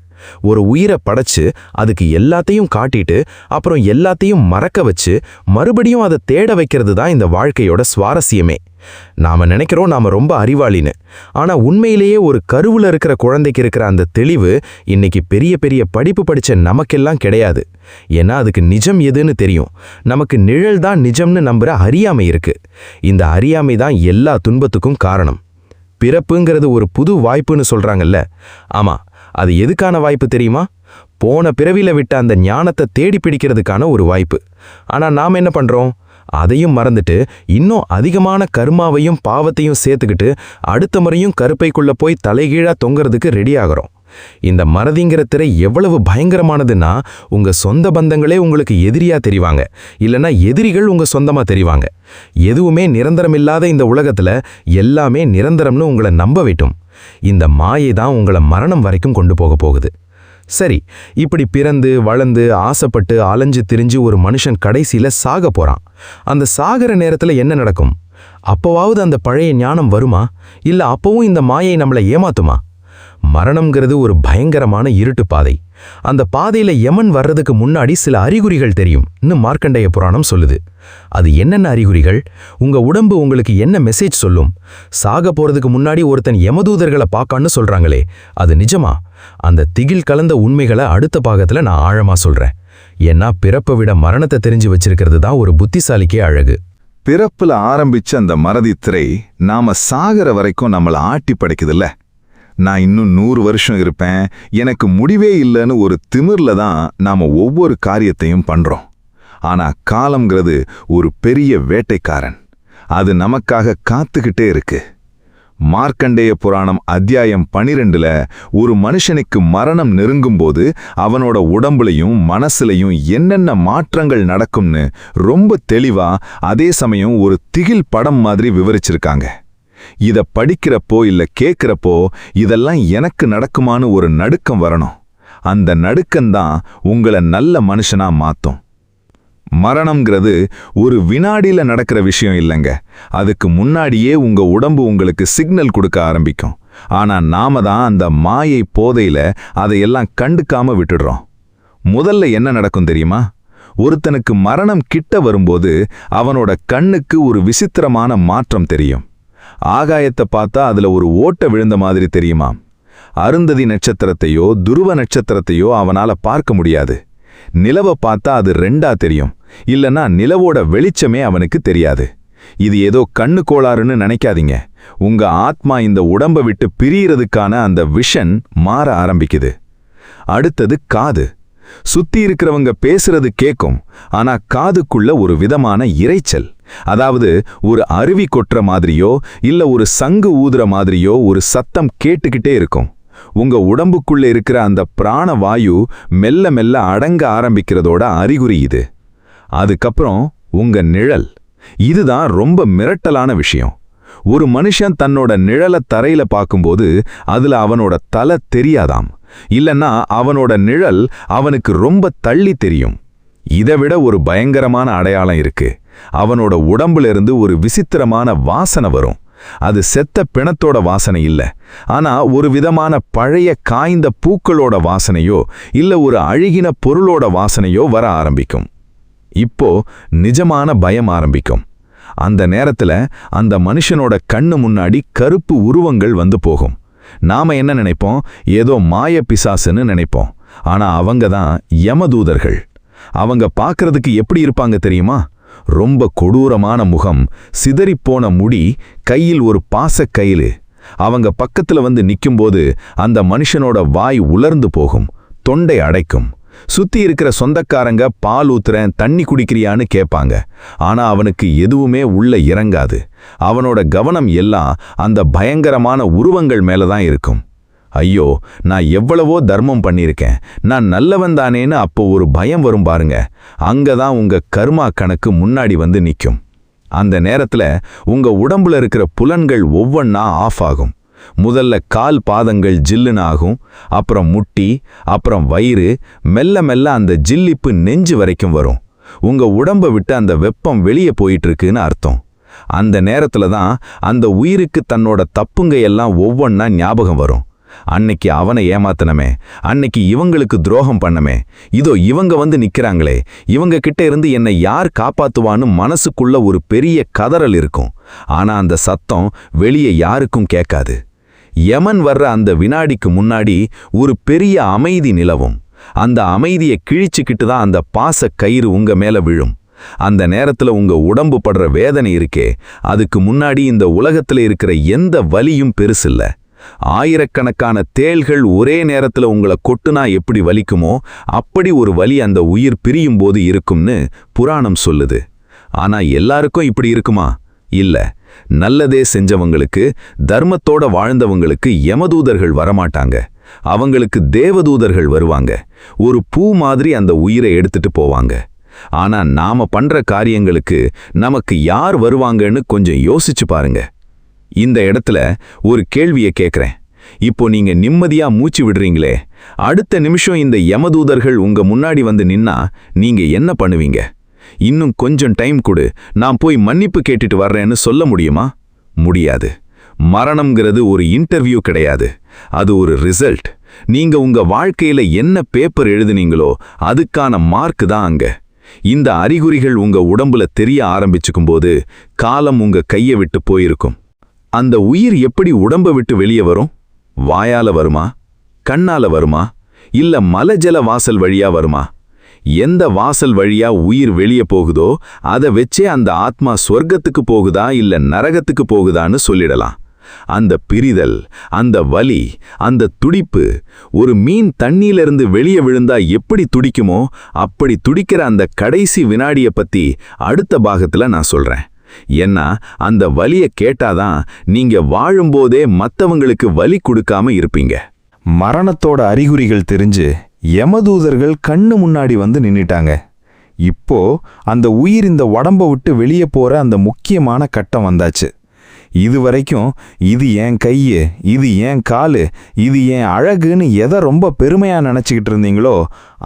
Speaker 2: ஒரு உயிரை படைச்சு அதுக்கு எல்லாத்தையும் காட்டிட்டு அப்புறம் எல்லாத்தையும் மறக்க வச்சு மறுபடியும் அதை தேட வைக்கிறது தான் இந்த வாழ்க்கையோட சுவாரஸ்யமே. நாம நினைக்கிறோம் நாம ரொம்ப அறிவாளின்னு. ஆனா உண்மையிலேயே ஒரு கருவுல இருக்கிற குழந்தைக்கு இருக்கிற அந்த தெளிவு இன்னைக்கு பெரிய பெரிய படிப்பு படிச்ச நமக்கெல்லாம் கிடையாது. ஏன்னா அதுக்கு நிஜம் எதுன்னு தெரியும். நமக்கு நிழல் தான் நிஜம்னு நம்புற அறியாமை இருக்கு. இந்த அறியாமை தான் எல்லா துன்பத்துக்கும் காரணம். பிறப்புங்கிறது ஒரு புது வாய்ப்புன்னு சொல்றாங்கல்ல, ஆமா, அது எதுக்கான வாய்ப்பு தெரியுமா? போன பிறவில விட்ட அந்த ஞானத்தை தேடி பிடிக்கிறதுக்கான ஒரு வாய்ப்பு. ஆனா நாம் என்ன பண்றோம்? அதையும் மறந்துட்டு இன்னும் அதிகமான கர்மாவையும் பாவத்தையும் சேர்த்துக்கிட்டு அடுத்த முறையும் கருப்பைக்குள்ள போய் தலைகீழா தொங்குறதுக்கு ரெடி ஆகிறோம். இந்த மறதிங்கிற திரை எவ்வளவு பயங்கரமானதுன்னா, உங்க சொந்த பந்தங்களே உங்களுக்கு எதிரியா தெரிவாங்க, இல்லைன்னா எதிரிகள் உங்க சொந்தமா தெரிவாங்க. எதுவுமே நிரந்தரமில்லாத இந்த உலகத்துல எல்லாமே நிரந்தரம்னு உங்களை நம்ப வைட்டும். இந்த மாயை தான் உங்களை மரணம் வரைக்கும் கொண்டு போக போகுது. சரி, இப்படி பிறந்து வளர்ந்து ஆசைப்பட்டு அலைஞ்சு திரிஞ்சு ஒரு மனுஷன் கடைசியில சாக போறான். அந்த சாகிற நேரத்துல என்ன நடக்கும்? அப்போவாவது அந்த பழைய ஞானம் வருமா? இல்ல அப்பவும் இந்த மாயை நம்மளை ஏமாத்துமா? மரணம்ங்கிறது ஒரு பயங்கரமான இருட்டு பாதை. அந்த பாதையில யமன் வர்றதுக்கு முன்னாடி சில அறிகுறிகள் தெரியும்னு மார்க்கண்டேய புராணம் சொல்லுது. அது என்னென்ன அறிகுறிகள்? உங்க உடம்பு உங்களுக்கு என்ன மெசேஜ் சொல்லும்? சாக போறதுக்கு முன்னாடி ஒருத்தன் யமதூதர்களை பார்க்கான்னு சொல்றாங்களே, அது நிஜமா? அந்த திகில் கலந்த உண்மைகளை அடுத்த பாகத்துல நான் ஆழமா சொல்றேன். ஏன்னா பிறப்பை விட மரணத்தை தெரிஞ்சு வச்சிருக்கிறது தான் ஒரு புத்திசாலிக்கே அழகு.
Speaker 3: பிறப்புல ஆரம்பிச்ச அந்த மறதி திரை நாம சாகிற வரைக்கும் நம்மள ஆட்டி படைக்குதுல்ல. நான் இன்னும் 100 வருஷம் இருப்பேன், எனக்கு முடிவே இல்லைன்னு ஒரு திமிர்ல தான் நாம ஒவ்வொரு காரியத்தையும் பண்றோம். ஆனா காலம்ங்கிறது ஒரு பெரிய வேட்டைக்காரன். அது நமக்காக காத்துக்கிட்டே இருக்கு. மார்க்கண்டேய புராணம் அத்தியாயம் 12ல ஒரு மனுஷனுக்கு மரணம் நெருங்கும்போது அவனோட உடம்புலையும் மனசுலையும் என்னென்ன மாற்றங்கள் நடக்கும்னு ரொம்ப தெளிவா அதே சமயம் ஒரு திகில் படம் மாதிரி விவரிச்சிருக்காங்க. இத படிக்கிறப்போ இல்ல கேட்கிறப்போ இதெல்லாம் எனக்கு நடக்குமான்னு ஒரு நடுக்கம் வரணும். அந்த நடுக்கம்தான் உங்களை நல்ல மனுஷனா மாத்தும். மரணம்ங்கிறது ஒரு வினாடியில நடக்கிற விஷயம் இல்லைங்க. அதுக்கு முன்னாடியே உங்க உடம்பு உங்களுக்கு சிக்னல் கொடுக்க ஆரம்பிக்கும். ஆனா நாம தான் அந்த மாயை போதையில அதையெல்லாம் கண்டுக்காம விட்டுடுறோம். முதல்ல என்ன நடக்கும் தெரியுமா? ஒருத்தனுக்கு மரணம் கிட்ட வரும்போது அவனோட கண்ணுக்கு ஒரு விசித்திரமான மாற்றம் தெரியும். ஆகாயத்தை பார்த்தா அதுல ஒரு ஓட்ட விழுந்த மாதிரி தெரியுமா? அருந்ததி நட்சத்திரத்தையோ துருவ நட்சத்திரத்தையோ அவனால பார்க்க முடியாது. நிலவை பார்த்தா அது ரெண்டா தெரியும். இல்லனா நிலவோட வெளிச்சமே அவனுக்கு தெரியாது. இது ஏதோ கண்ணு கோளாறுன்னு நினைக்காதீங்க. உங்க ஆத்மா இந்த உடம்பை விட்டு பிரியறதுக்கான அந்த விஷன் மாற ஆரம்பிக்குது. அடுத்தது காது. சுத்தி இருக்கிறவங்க பேசுறது கேட்கும். ஆனா காதுக்குள்ள ஒரு விதமான இரைச்சல், அதாவது ஒரு அருவி கொட்டுற மாதிரியோ இல்ல ஒரு சங்கு ஊதுற மாதிரியோ ஒரு சத்தம் கேட்டுக்கிட்டே இருக்கும். உங்க உடம்புக்குள்ள இருக்கிற அந்த பிராண வாயு மெல்ல மெல்ல அடங்க ஆரம்பிக்கிறதோட அறிகுறி இது. அதுக்கப்புறம் உங்க நிழல். இதுதான் ரொம்ப மிரட்டலான விஷயம். ஒரு மனுஷன் தன்னோட நிழலை தரையில பார்க்கும்போது அதுல அவனோட தலை தெரியாதாம். இல்லன்னா அவனோட நிழல் அவனுக்கு ரொம்ப தள்ளி தெரியும். இதை விட ஒரு பயங்கரமான அடையாளம் இருக்கு. அவனோட உடம்புல இருந்து ஒரு விசித்திரமான வாசனை வரும். அது செத்த பிணத்தோட வாசனை இல்ல, ஆனா ஒரு விதமான பழைய காய்ந்த பூக்களோட வாசனையோ இல்ல ஒரு அழுகின பொருளோட வாசனையோ வர ஆரம்பிக்கும். இப்போ நிஜமான பயம் ஆரம்பிக்கும். அந்த நேரத்துல அந்த மனுஷனோட கண்ணு முன்னாடி கருப்பு உருவங்கள் வந்து போகும். நாம என்ன நினைப்போம்? ஏதோ மாய பிசாசுன்னு நினைப்போம். ஆனா அவங்க தான் யமதூதர்கள். அவங்க பார்க்கறதுக்கு எப்படி இருப்பாங்க தெரியுமா? ரொம்ப கொடூரமான முகம், சிதறிப்போன முடி, கையில் ஒரு பாசக்கயிறு. அவங்க பக்கத்துல வந்து நிக்கும்போது அந்த மனுஷனோட வாய் உலர்ந்து போகும், தொண்டை அடைக்கும். சுத்தி இருக்கிற சொந்தக்காரங்க பால் ஊத்துறேன் தண்ணி குடிக்கிறியான்னு கேட்பாங்க. ஆனா அவனுக்கு எதுவுமே உள்ள இறங்காது. அவனோட கவனம் எல்லாம் அந்த பயங்கரமான உருவங்கள் மேலதான் இருக்கும். ஐயோ, நான் எவ்வளவோ தர்மம் பண்ணியிருக்கேன், நான் நல்லவன் தானேன்னு அப்போ ஒரு பயம் வரும் பாருங்க. அங்கதான் உங்க கர்மா கணக்கு முன்னாடி வந்து நிற்கும். அந்த நேரத்துல உங்க உடம்புல இருக்கிற புலன்கள் ஒவ்வொன்னா ஆஃப் ஆகும். முதல்ல கால் பாதங்கள் ஜில்லுன்னு ஆகும், அப்புறம் முட்டி, அப்புறம் வயிறு, மெல்ல மெல்ல அந்த ஜில்லிப்பு நெஞ்சு வரைக்கும் வரும். உங்க உடம்பை விட்டு அந்த வெப்பம் வெளியே போயிட்டு இருக்குன்னு அர்த்தம். அந்த நேரத்துல தான் அந்த உயிருக்கு தன்னோட தப்புங்க எல்லாம் ஒவ்வொன்னா ஞாபகம் வரும். அன்னைக்கு அவனை ஏமாத்தனமே, அன்னைக்கு இவங்களுக்கு துரோகம் பண்ணமே, இதோ இவங்க வந்து நிக்கிறாங்களே, இவங்க கிட்ட இருந்து என்னை யார் காப்பாத்துவான்னு மனசுக்குள்ள ஒரு பெரிய கதறல் இருக்கும். ஆனா அந்த சத்தம் வெளியே யாருக்கும் கேட்காது. யமன் வர்ற அந்த வினாடிக்கு முன்னாடி ஒரு பெரிய அமைதி நிலவும். அந்த அமைதியை கிழிச்சுக்கிட்டு தான் அந்த பாச கயிறு உங்க மேல விழும். அந்த நேரத்துல உங்க உடம்பு படுற வேதனை இருக்கே, அதுக்கு முன்னாடி இந்த உலகத்துல இருக்கிற எந்த வலியும் பெருசில்ல. ஆயிரக்கணக்கான தேள்கள் ஒரே நேரத்துல உங்களை கொட்டுனா எப்படி வலிக்குமோ அப்படி ஒரு வலி அந்த உயிர் பிரியும் போது இருக்கும்னு புராணம் சொல்லுது. ஆனா எல்லாருக்கும் இப்படி இருக்குமா? இல்ல. நல்லதே செஞ்சவங்களுக்கு, தர்மத்தோட வாழ்ந்தவங்களுக்கு யமதூதர்கள் வரமாட்டாங்க. அவங்களுக்கு தேவதூதர்கள் வருவாங்க. ஒரு பூ மாதிரி அந்த உயிரை எடுத்துட்டு போவாங்க. ஆனா நாம பண்ற காரியங்களுக்கு நமக்கு யார் வருவாங்கன்னு கொஞ்சம் யோசிச்சு பாருங்க. இந்த இடத்துல ஒரு கேள்வியை கேட்கிறேன். இப்போ நீங்க நிம்மதியா மூச்சு விடுறீங்களே, அடுத்த நிமிஷம் இந்த யமதூதர்கள் உங்க முன்னாடி வந்து நின்னா நீங்க என்ன பண்ணுவீங்க? இன்னும் கொஞ்சம் டைம் கொடு, நான் போய் மன்னிப்பு கேட்டுட்டு வர்றேன்னு சொல்ல முடியுமா? முடியாது. மரணம்ங்கிறது ஒரு இன்டர்வியூ கிடையாது, அது ஒரு ரிசல்ட். நீங்க உங்க வாழ்க்கையில என்ன பேப்பர் எழுதுனீங்களோ அதுக்கான மார்க் தான் அங்க. இந்த அறிகுறிகள் உங்க உடம்புல தெரிய ஆரம்பிச்சுக்கும்போது காலம் உங்க கையை விட்டு போயிருக்கும். அந்த உயிர் எப்படி உடம்பை விட்டு வெளியே வரும்? வாயால வருமா? கண்ணால வருமா? இல்ல மலஜல வாசல் வழியா வருமா? எந்த வாசல் வழியா உயிர் வெளியே போகுதோ அதை வச்சே அந்த ஆத்மா சொர்க்கத்துக்கு போகுதா இல்ல நரகத்துக்கு போகுதான்னு சொல்லிடலாம். அந்த பிரிதல், அந்த வலி, அந்த துடிப்பு, ஒரு மீன் தண்ணியிலிருந்து வெளியே விழுந்தா எப்படி துடிக்குமோ அப்படி துடிக்கிற அந்த கடைசி வினாடியை பத்தி அடுத்த பாகத்துல நான் சொல்றேன்.
Speaker 2: ஏன்னா அந்த வலிய கேட்டாதான் நீங்க வாழும்போதே மத்தவங்களுக்கு வலி கொடுக்காம இருப்பீங்க.
Speaker 1: மரணத்தோட அறிகுறிகள் தெரிஞ்சு யமதூதர்கள் கண்ணு முன்னாடி வந்து நின்னுட்டாங்க. இப்போ அந்த உயிர் இந்த உடம்ப விட்டு வெளியே போற அந்த முக்கியமான கட்டம் வந்தாச்சு. இதுவரைக்கும் இது என் கையு, இது என் காலு, இது என் அழகுன்னு எதை ரொம்ப பெருமையா நினைச்சுக்கிட்டு இருந்தீங்களோ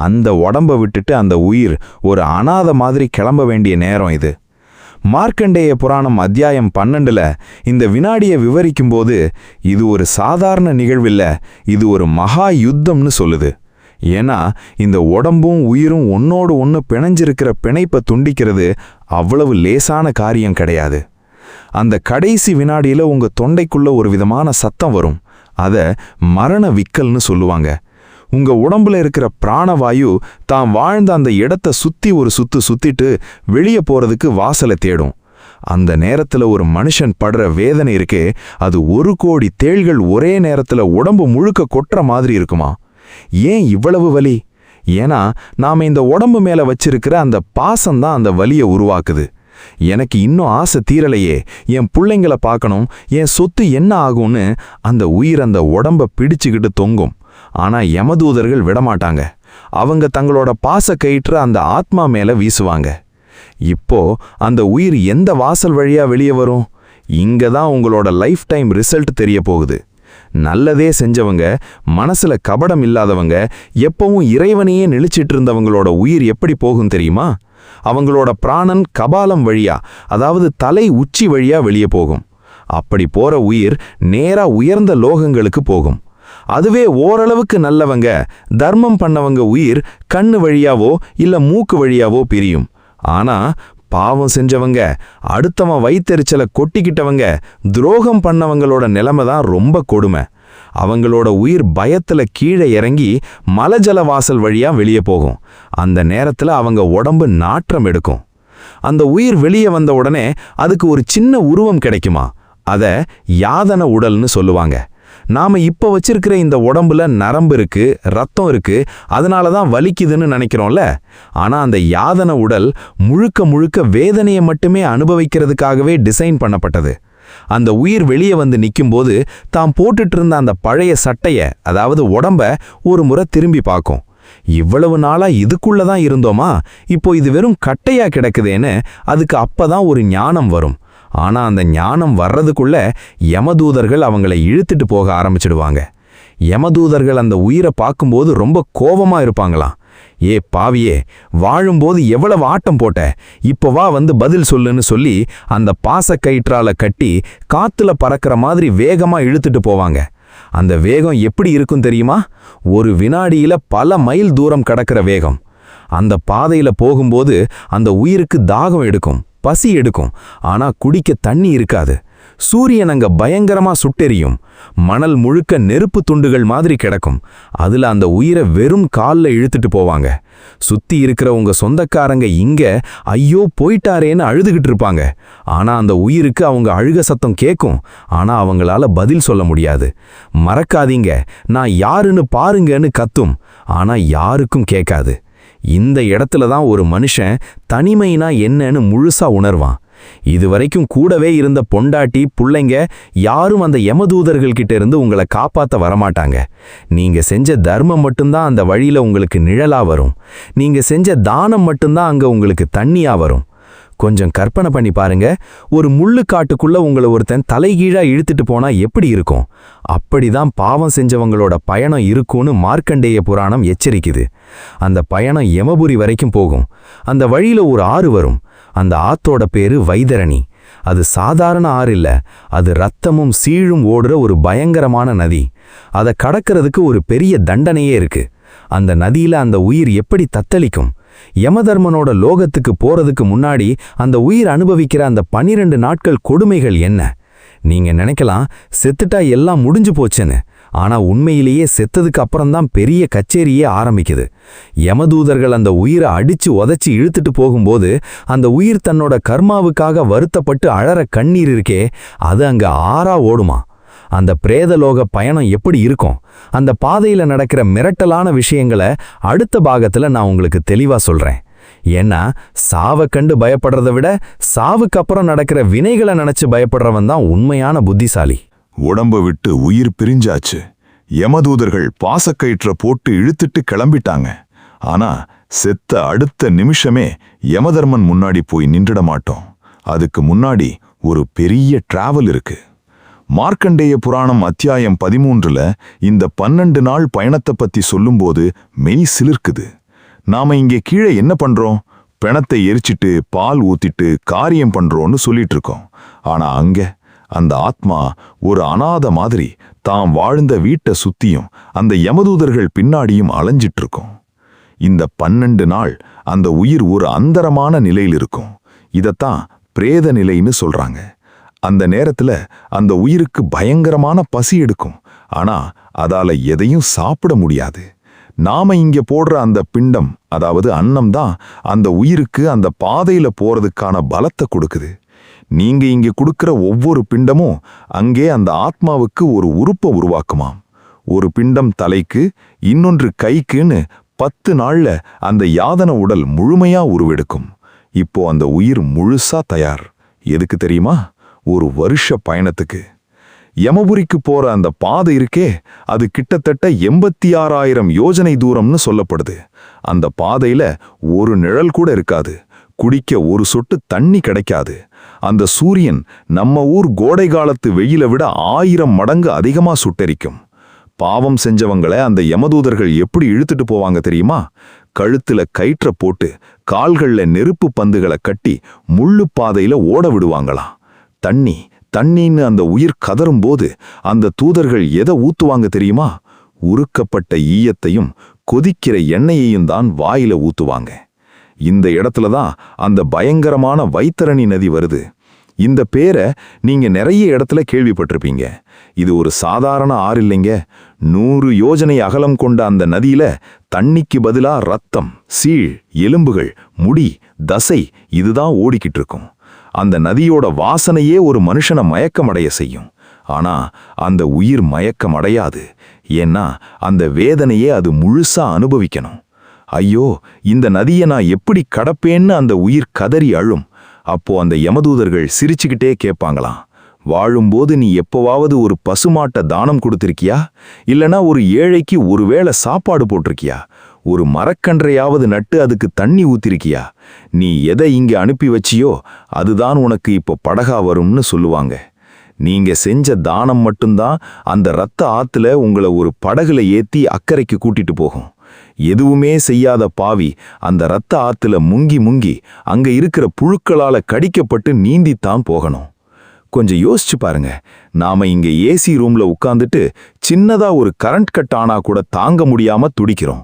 Speaker 1: அந்த உடம்ப விட்டுட்டு அந்த உயிர் ஒரு அனாதை மாதிரி கிளம்ப வேண்டிய நேரம் இது. மார்க்கண்டேய புராணம் அத்தியாயம் 12ல இந்த வினாடியை விவரிக்கும்போது இது ஒரு சாதாரண நிகழ்வில்ல, இது ஒரு மகா யுத்தம்னு சொல்லுது. ஏன்னா இந்த உடம்பும் உயிரும் ஒன்னோடு ஒன்று பிணைஞ்சிருக்கிற பிணைப்பை துண்டிக்கிறது அவ்வளவு லேசான காரியம் கிடையாது. அந்த கடைசி வினாடியில உங்க தொண்டைக்குள்ள ஒரு விதமான சத்தம் வரும். அத மரண விக்கல்னு சொல்லுவாங்க. உங்க உடம்புல இருக்கிற பிராணவாயு தான் வாழ்ந்த அந்த இடத்தை சுத்தி ஒரு சுத்திட்டு வெளியே போறதுக்கு வாசலை தேடும். அந்த நேரத்துல ஒரு மனுஷன் படுற வேதனை இருக்கே, அது 1 கோடி தேள்கள் ஒரே நேரத்துல உடம்பு முழுக்க கொட்டுற மாதிரி இருக்குமா? ஏன் இவ்வளவு வலி? ஏன்னா நாம இந்த உடம்பு மேல வச்சிருக்கிற அந்த பாசம்தான் அந்த வலியை உருவாக்குது. எனக்கு இன்னும் ஆசை தீரலையே, என் பிள்ளைங்களை பார்க்கணும், என் சொத்து என்ன ஆகும்னு அந்த உயிர் அந்த உடம்ப பிடிச்சுக்கிட்டு தொங்கும். ஆனா யமதூதர்கள் விடமாட்டாங்க. அவங்க தங்களோட பாச கயிற்ற அந்த ஆத்மா மேல வீசுவாங்க. இப்போ அந்த உயிர் எந்த வாசல் வழியா வெளியே வரும்? இங்கதான் உங்களோட லைஃப் டைம் ரிசல்ட் தெரிய போகுது. நல்லதே செஞ்சவங்க, மனசுல கபடம் இல்லாதவங்க, எப்பவும் இறைவனையே நிலைச்சிட்டு இருந்தவங்களோட உயிர் எப்படி போகும் தெரியுமா? அவங்களோட பிராணன் கபாலம் வழியா, அதாவது தலை உச்சி வழியா வெளியே போகும். அப்படி போற உயிர் நேரா உயர்ந்த லோகங்களுக்கு போகும். அதுவே ஓரளவுக்கு நல்லவங்க, தர்மம் பண்ணவங்க உயிர் கண்ணு வழியாவோ இல்ல மூக்கு வழியாவோ பிரியும். ஆனா பாவம் செஞ்சவங்க, அடுத்தவன் வயித்தெரிச்சலை கொட்டிக்கிட்டவங்க, துரோகம் பண்ணவங்களோட நிலைமை தான் ரொம்ப கொடுமை. அவங்களோட உயிர் பயத்துல கீழே இறங்கி மலஜல வாசல் வழியா வெளியே போகும். அந்த நேரத்துல அவங்க உடம்பு நாற்றம் எடுக்கும். அந்த உயிர் வெளியே வந்த உடனே அதுக்கு ஒரு சின்ன உருவம் கிடைக்குமா? அத யாதன உடல்னு சொல்லுவாங்க. நாம இப்ப வச்சிருக்கிற இந்த உடம்புல நரம்பு இருக்கு, ரத்தம் இருக்கு, அதனாலதான் வலிக்குதுன்னு நினைக்கிறோம்ல. ஆனா அந்த யாதன உடல் முழுக்க முழுக்க வேதனையை மட்டுமே அனுபவிக்கிறதுக்காகவே டிசைன் பண்ணப்பட்டது. அந்த உயிர் வெளியே வந்து நிக்கும்போது தான் போட்டுட்டு இருந்த அந்த பழைய சட்டைய, அதாவது உடம்ப ஒரு முறை திரும்பி பார்க்கும். இவ்வளவு நாளா இதுக்குள்ளதான் இருந்தோமா, இப்போ இது வெறும் கட்டையா கிடக்குதேன்னு அதுக்கு அப்பதான் ஒரு ஞானம் வரும். ஆனா அந்த ஞானம் வர்றதுக்குள்ள யமதூதர்கள் அவங்களை இழுத்துட்டு போக ஆரம்பிச்சிடுவாங்க. யமதூதர்கள் அந்த உயிரை பார்க்கும்போது ரொம்ப கோபமா இருப்பாங்களாம். ஏ பாவியே, வாழும்போது எவ்வளவு ஆட்டம் போட்ட, இப்போ வா வந்து பதில் சொல்லுன்னு சொல்லி அந்த பாசக்கயிற்றால கட்டி காத்துல பறக்கிற மாதிரி வேகமா இழுத்துட்டு போவாங்க. அந்த வேகம் எப்படி இருக்கும் தெரியுமா? ஒரு வினாடியில பல மைல் தூரம் கடக்கிற வேகம். அந்த பாதையில போகும்போது அந்த உயிருக்கு தாகம் எடுக்கும், பசி எடுக்கும். ஆனா குடிக்க தண்ணி இருக்காது. சூரியன் அங்க பயங்கரமா சுட்டெரியும். மணல் முழுக்க நெருப்பு துண்டுகள் மாதிரி கிடக்கும். அதுல அந்த உயிரை வெறும் கால்ல இழுத்துட்டு போவாங்க. சுத்தி இருக்கிற உங்க சொந்தக்காரங்க இங்க ஐயோ போயிட்டாரேன்னு அழுதுகிட்டு இருப்பாங்க. ஆனா அந்த உயிருக்கு அவங்க அழுக சத்தம் கேட்கும். ஆனா அவங்களால பதில் சொல்ல முடியாது. மறக்காதீங்க, நான் யாருன்னு பாருங்கன்னு கத்தும். ஆனா யாருக்கும் கேட்காது. இந்த இடத்துல தான் ஒரு மனுஷன் தனிமைனா என்னன்னு முழுசா உணர்வான். இதுவரைக்கும் கூடவே இருந்த பொண்டாட்டி புள்ளைங்க யாரும் அந்த யமதூதர்கள் கிட்ட இருந்து உங்களை காப்பாத்த வரமாட்டாங்க. நீங்க செஞ்ச தர்மம் மட்டும்தான் அந்த வழியில உங்களுக்கு நிழலா வரும். நீங்க செஞ்ச தானம் மட்டும்தான் அங்க உங்களுக்கு தண்ணியா வரும். கொஞ்சம் கற்பனை பண்ணி பாருங்க, ஒரு முள்ளுக்காட்டுக்குள்ள உங்களை ஒருத்தன் தலைகீழா இழுத்துட்டு போனா எப்படி இருக்கும்? அப்படிதான் பாவம் செஞ்சவங்களோட பயணம் இருக்கும்னு மார்க்கண்டேய புராணம் எச்சரிக்குது. அந்த பயணம் யமபுரி வரைக்கும் போகும். அந்த வழியில ஒரு ஆறு வரும். அந்த ஆத்தோட பேரு வைதரணி. அது சாதாரண ஆறு இல்ல, அது ரத்தமும் சீழும் ஓடுற ஒரு பயங்கரமான நதி. அதை கடக்கிறதுக்கு ஒரு பெரிய தண்டனையே இருக்கு. அந்த நதியில அந்த உயிர் எப்படி தத்தளிக்கும்? யமதர்மனோட லோகத்துக்கு போறதுக்கு முன்னாடி அந்த உயிர் அனுபவிக்கிற அந்த 12 நாட்கள் கொடுமைகள் என்ன? நீங்க நினைக்கலாம் செத்துட்டா எல்லாம் முடிஞ்சு போச்சுன்னு. ஆனா உண்மையிலேயே செத்ததுக்கு அப்புறம்தான் பெரிய கச்சேரியே ஆரம்பிக்குது. யமதூதர்கள் அந்த உயிரை அடிச்சு உதைச்சி இழுத்துட்டு போகும்போது அந்த உயிர் தன்னோட கர்மாவுக்காக வருத்தப்பட்டு அழற கண்ணீர் இருக்கே, அது அங்க ஆறா ஓடுமா. அந்த பிரேதலோக பயணம் எப்படி இருக்கும்? அந்த பாதையில நடக்கிற மிரட்டலான விஷயங்களை அடுத்த பாகத்துல நான் உங்களுக்கு தெளிவா சொல்றேன்.
Speaker 4: ஏன்னா சாவை கண்டு பயப்படுறதை விட சாவுக்கு அப்புறம் நடக்கிற வினைகளை நினைச்சு பயப்படுறவன் தான் உண்மையான புத்திசாலி.
Speaker 3: உடம்ப விட்டு உயிர் பிரிஞ்சாச்சு. யமதூதர்கள் பாசக்கயிற்ற போட்டு இழுத்துட்டு கிளம்பிட்டாங்க. ஆனா செத்த அடுத்த நிமிஷமே யமதர்மன் முன்னாடி போய் நின்றுட மாட்டோம். அதுக்கு முன்னாடி ஒரு பெரிய டிராவல் இருக்கு. மார்க்கண்டேய புராணம் அத்தியாயம் 13ல இந்த 12 நாள் பயணத்தை பத்தி சொல்லும்போது மெய் சிலிர்க்குது. நாம இங்கே கீழே என்ன பண்றோம்? பிணத்தை எரிச்சிட்டு பால் ஊத்திட்டு காரியம் பண்றோம்னு சொல்லிட்டு இருக்கோம். ஆனா அங்க அந்த ஆத்மா ஒரு அநாத மாதிரி தாம் வாழ்ந்த வீட்டை சுத்தியும் அந்த யமதூதர்கள் பின்னாடியும் அலைஞ்சிட்டு இருக்கும். இந்த 12 நாள் அந்த உயிர் ஒரு அந்தரமான நிலையில் இருக்கும். இதத்தான் பிரேத நிலைன்னு சொல்றாங்க. அந்த நேரத்துல அந்த உயிருக்கு பயங்கரமான பசி எடுக்கும். ஆனா அதால எதையும் சாப்பிட முடியாது. நாம இங்க போடுற அந்த பிண்டம், அதாவது அன்னம் தான் அந்த உயிருக்கு அந்த பாதையில போறதுக்கான பலத்தை கொடுக்குது. நீங்க இங்க கொடுக்கிற ஒவ்வொரு பிண்டமும் அங்கே அந்த ஆத்மாவுக்கு ஒரு உறுப்பை உருவாக்குமாம். ஒரு பிண்டம் தலைக்கு, இன்னொன்று கைக்குன்னு 10 நாள்ல அந்த யாதன உடல் முழுமையா உருவெடுக்கும். இப்போ அந்த உயிர் முழுசா தயார். எதுக்கு தெரியுமா? ஒரு வருஷ பயணத்துக்கு. யமபுரிக்கு போற அந்த பாதை இருக்கே, அது கிட்டத்தட்ட 86,000 யோஜனை தூரம்னு சொல்லப்படுது. அந்த பாதையில ஒரு நிழல் கூட இருக்காது. குடிக்க ஒரு சொட்டு தண்ணி கிடைக்காது. அந்த சூரியன் நம்ம ஊர் கோடை காலத்து வெயிலை விட 1000 மடங்கு அதிகமா சுட்டெரிக்கும். பாவம் செஞ்சவங்களை அந்த யமதூதர்கள் எப்படி இழுத்துட்டு போவாங்க தெரியுமா? கழுத்துல கயிற்ற போட்டு கால்கள்ல நெருப்பு பந்துகளை கட்டி முள்ளு பாதையில ஓட விடுவாங்களாம். தண்ணின்னு அந்த உயிர் கதறும்போது அந்த தூதர்கள் எதை ஊத்துவாங்க தெரியுமா? உருக்கப்பட்ட ஈயத்தையும் கொதிக்கிற எண்ணெயையும் தான் வாயில ஊத்துவாங்க. இந்த இடத்துல தான் அந்த பயங்கரமான வைத்தரணி நதி வருது. இந்த பேரை நீங்க நிறைய இடத்துல கேள்விப்பட்டிருப்பீங்க. இது ஒரு சாதாரண ஆறு இல்லைங்க. 100 யோஜனை அகலம் கொண்ட அந்த நதியில தண்ணிக்கு பதிலா ரத்தம், சீழ், எலும்புகள், முடி, தசை இதுதான் ஓடிக்கிட்டு இருக்கும். அந்த நதியோட வாசனையே ஒரு மனுஷனை மயக்கமடைய செய்யும். ஆனா அந்த உயிர் மயக்கமடையாது. ஏன்னா அந்த வேதனையே அது முழுசா அனுபவிக்கணும். ஐயோ, இந்த நதியை நான் எப்படி கடப்பேன்னு அந்த உயிர் கதறி அழும். அப்போ அந்த யமதூதர்கள் சிரிச்சுக்கிட்டே கேட்பாங்களாம், வாழும்போது நீ எப்போவாவது ஒரு பசுமாட்டை தானம் கொடுத்திருக்கியா? இல்லனா ஒரு ஏழைக்கு ஒருவேளை சாப்பாடு போட்டிருக்கியா? ஒரு மரக்கன்றையாவது நட்டு அதுக்கு தண்ணி ஊத்திருக்கியா? நீ எதை இங்க அனுப்பி வச்சியோ அதுதான் உனக்கு இப்போ படகா வரும்னு சொல்லுவாங்க. நீங்க செஞ்ச தானம் மட்டும்தான் அந்த ரத்த ஆத்துல உங்களை ஒரு படகுல ஏத்தி அக்கறைக்கு கூட்டிட்டு போகும். எதுவுமே செய்யாத பாவி அந்த ரத்த ஆத்துல முங்கி அங்க இருக்கிற புழுக்களால கடிக்கப்பட்டு நீந்தித்தான் போகணும். கொஞ்சம் யோசிச்சு பாருங்க. நாம இங்க ஏசி ரூம்ல உட்கார்ந்துட்டு சின்னதா ஒரு கரண்ட் கட் ஆனா கூட தாங்க முடியாம துடிக்கிறோம்.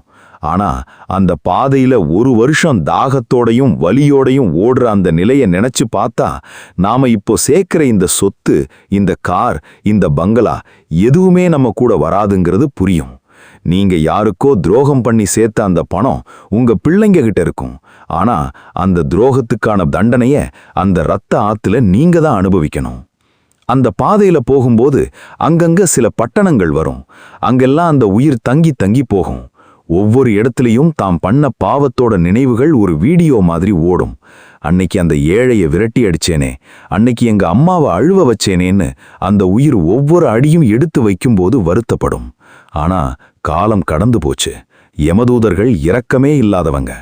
Speaker 3: ஆனா அந்த பாதையில ஒரு வருஷம் தாகத்தோடையும் வலியோடையும் ஓடுற அந்த நிலையை நினைச்சு பார்த்தா நாம இப்போ சேர்க்கிற இந்த சொத்து, இந்த கார், இந்த பங்களா எதுவுமே நம்ம கூட வராதுங்கிறது புரியும். நீங்க யாருக்கோ துரோகம் பண்ணி சேர்த்த அந்த பணம் உங்க பிள்ளைங்க கிட்ட இருக்கும். ஆனா அந்த துரோகத்துக்கான தண்டனைய அந்த ரத்த ஆத்துல நீங்க தான் அனுபவிக்கணும். அந்த பாதையில போகும்போது அங்கங்க சில பட்டணங்கள் வரும். அங்கெல்லாம் அந்த உயிர் தங்கி போகும். ஒவ்வொரு இடத்துலையும் தாம் பண்ண பாவத்தோட நினைவுகள் ஒரு வீடியோ மாதிரி ஓடும். அன்னைக்கு அந்த ஏழைய விரட்டி அடிச்சேனே, அன்னைக்கு எங்க அம்மாவை அழுவ வச்சேனேன்னு அந்த உயிர் ஒவ்வொரு அடியும் எடுத்து வைக்கும்போது வருத்தப்படும். ஆனா காலம் கடந்து போச்சு. யமதூதர்கள் இரக்கமே இல்லாதவங்க.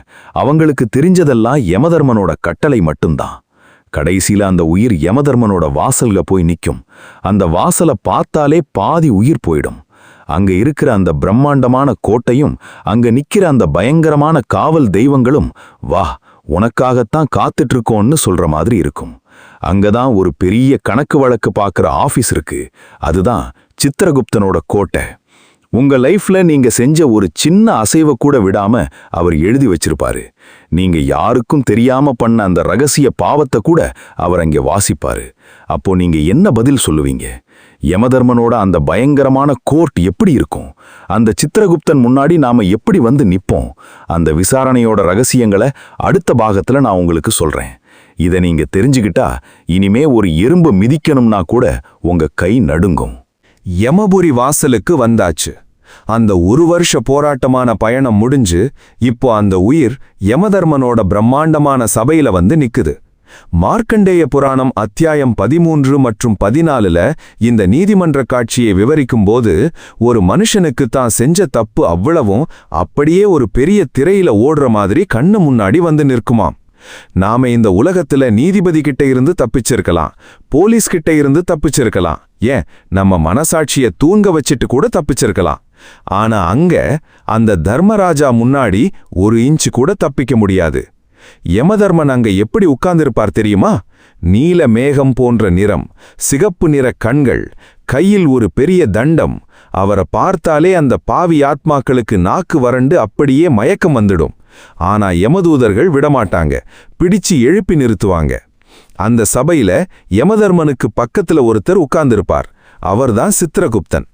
Speaker 3: அவங்களுக்கு தெரிஞ்சதெல்லாம் யமதர்மனோட கட்டளை மட்டும்தான். கடைசியில அந்த உயிர் யமதர்மனோட வாசல்ல போய் நிற்கும். அந்த வாசலை பார்த்தாலே பாதி உயிர் போயிடும். அங்க இருக்கிற அந்த பிரம்மாண்டமான கோட்டையும் அங்க நிக்கிற அந்த பயங்கரமான காவல் தெய்வங்களும் வா உனக்காகத்தான் காத்துட்டு இருக்கோன்னு சொல்ற மாதிரி இருக்கும். அங்கதான் ஒரு பெரிய கணக்கு வழக்கு பார்க்குற ஆபீஸ் இருக்கு. அதுதான் சித்திரகுப்தனோட கோட்டை. உங்க லைஃப்ல நீங்க செஞ்ச ஒரு சின்ன அசைவை கூட விடாம அவர் எழுதி வச்சிருப்பாரு. நீங்க யாருக்கும் தெரியாம பண்ண அந்த ரகசிய பாவத்தை கூட அவர் அங்கே வாசிப்பாரு. அப்போ நீங்க என்ன பதில் சொல்லுவீங்க? யமதர்மனோட அந்த பயங்கரமான கோர்ட் எப்படி இருக்கும்? அந்த சித்திரகுப்தன் முன்னாடி நாம எப்படி வந்து நிப்போம்? அந்த விசாரணையோட ரகசியங்களை அடுத்த பாகத்துல நான் உங்களுக்கு சொல்றேன். இதை நீங்க தெரிஞ்சுக்கிட்டா இனிமே ஒரு எறும்பு மிதிக்கணும்னா கூட உங்க கை நடுங்கும்.
Speaker 1: யமபுரி வாசலுக்கு வந்தாச்சு.
Speaker 2: அந்த 1 வருஷ போராட்டமான பயணம் முடிஞ்சு இப்போ அந்த உயிர் யமதர்மனோட பிரம்மாண்டமான சபையில வந்து நிக்குது. மார்க்கண்டேய புராணம் அத்தியாயம் 13 மற்றும் 14ல இந்த நீதிமன்ற காட்சியை விவரிக்கும்போது ஒரு மனுஷனுக்கு தான் செஞ்ச தப்பு அவ்வளவும் அப்படியே ஒரு பெரிய திரையில ஓடுற மாதிரி கண்ணு முன்னாடி வந்து நிற்குமாம். நாம இந்த உலகத்துல நீதிபதி கிட்ட இருந்து தப்பிச்சிருக்கலாம், போலீஸ் கிட்ட இருந்து தப்பிச்சிருக்கலாம், ஏன் நம்ம மனசாட்சிய தூங்க வச்சிட்டு கூட தப்பிச்சிருக்கலாம். ஆனா அங்க அந்த தர்மராஜா முன்னாடி 1 இன்ச்சு கூட தப்பிக்க முடியாது. யமதர்மன் அங்க எப்படி உட்கார்ந்திருப்பார் தெரியுமா? நீல மேகம் போன்ற நிறம், சிகப்பு நிற கண்கள், கையில் ஒரு பெரிய தண்டம். அவரை பார்த்தாலே அந்த பாவி ஆத்மாக்களுக்கு நாக்கு வறண்டு அப்படியே மயக்கம் வந்துடும். ஆனா யமதூதர்கள் விடமாட்டாங்க, பிடிச்சு எழுப்பி நிறுத்துவாங்க. அந்த சபையில யமதர்மனுக்கு பக்கத்துல ஒருத்தர் உட்கார்ந்திருப்பார். அவர்தான் சித்திரகுப்தன்.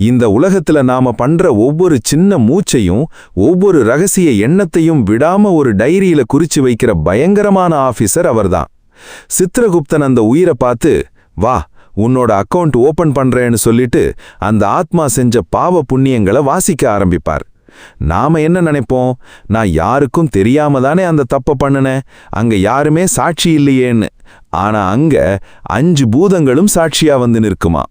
Speaker 2: இந்த உலகத்துல நாம பண்ற ஒவ்வொரு சின்ன மூச்சையும் ஒவ்வொரு ரகசிய எண்ணத்தையும் விடாம ஒரு டைரியில குறிச்சு வைக்கிற பயங்கரமான ஆபீசர் அவர்தான். சித்திரகுப்தன் அந்த உயிரை பார்த்து, வா உன்னோட அக்கவுண்ட் ஓபன் பண்றேன்னு சொல்லிட்டு அந்த ஆத்மா செஞ்ச பாவ புண்ணியங்களை வாசிக்க ஆரம்பிப்பார். நாம என்ன நினைப்போம், நான் யாருக்கும் தெரியாம தானே அந்த தப்ப பண்ணுனேன், அங்க யாருமே சாட்சி இல்லையேன்னு. ஆனா அங்க 5 பூதங்களும் சாட்சியா வந்து நிற்குமா.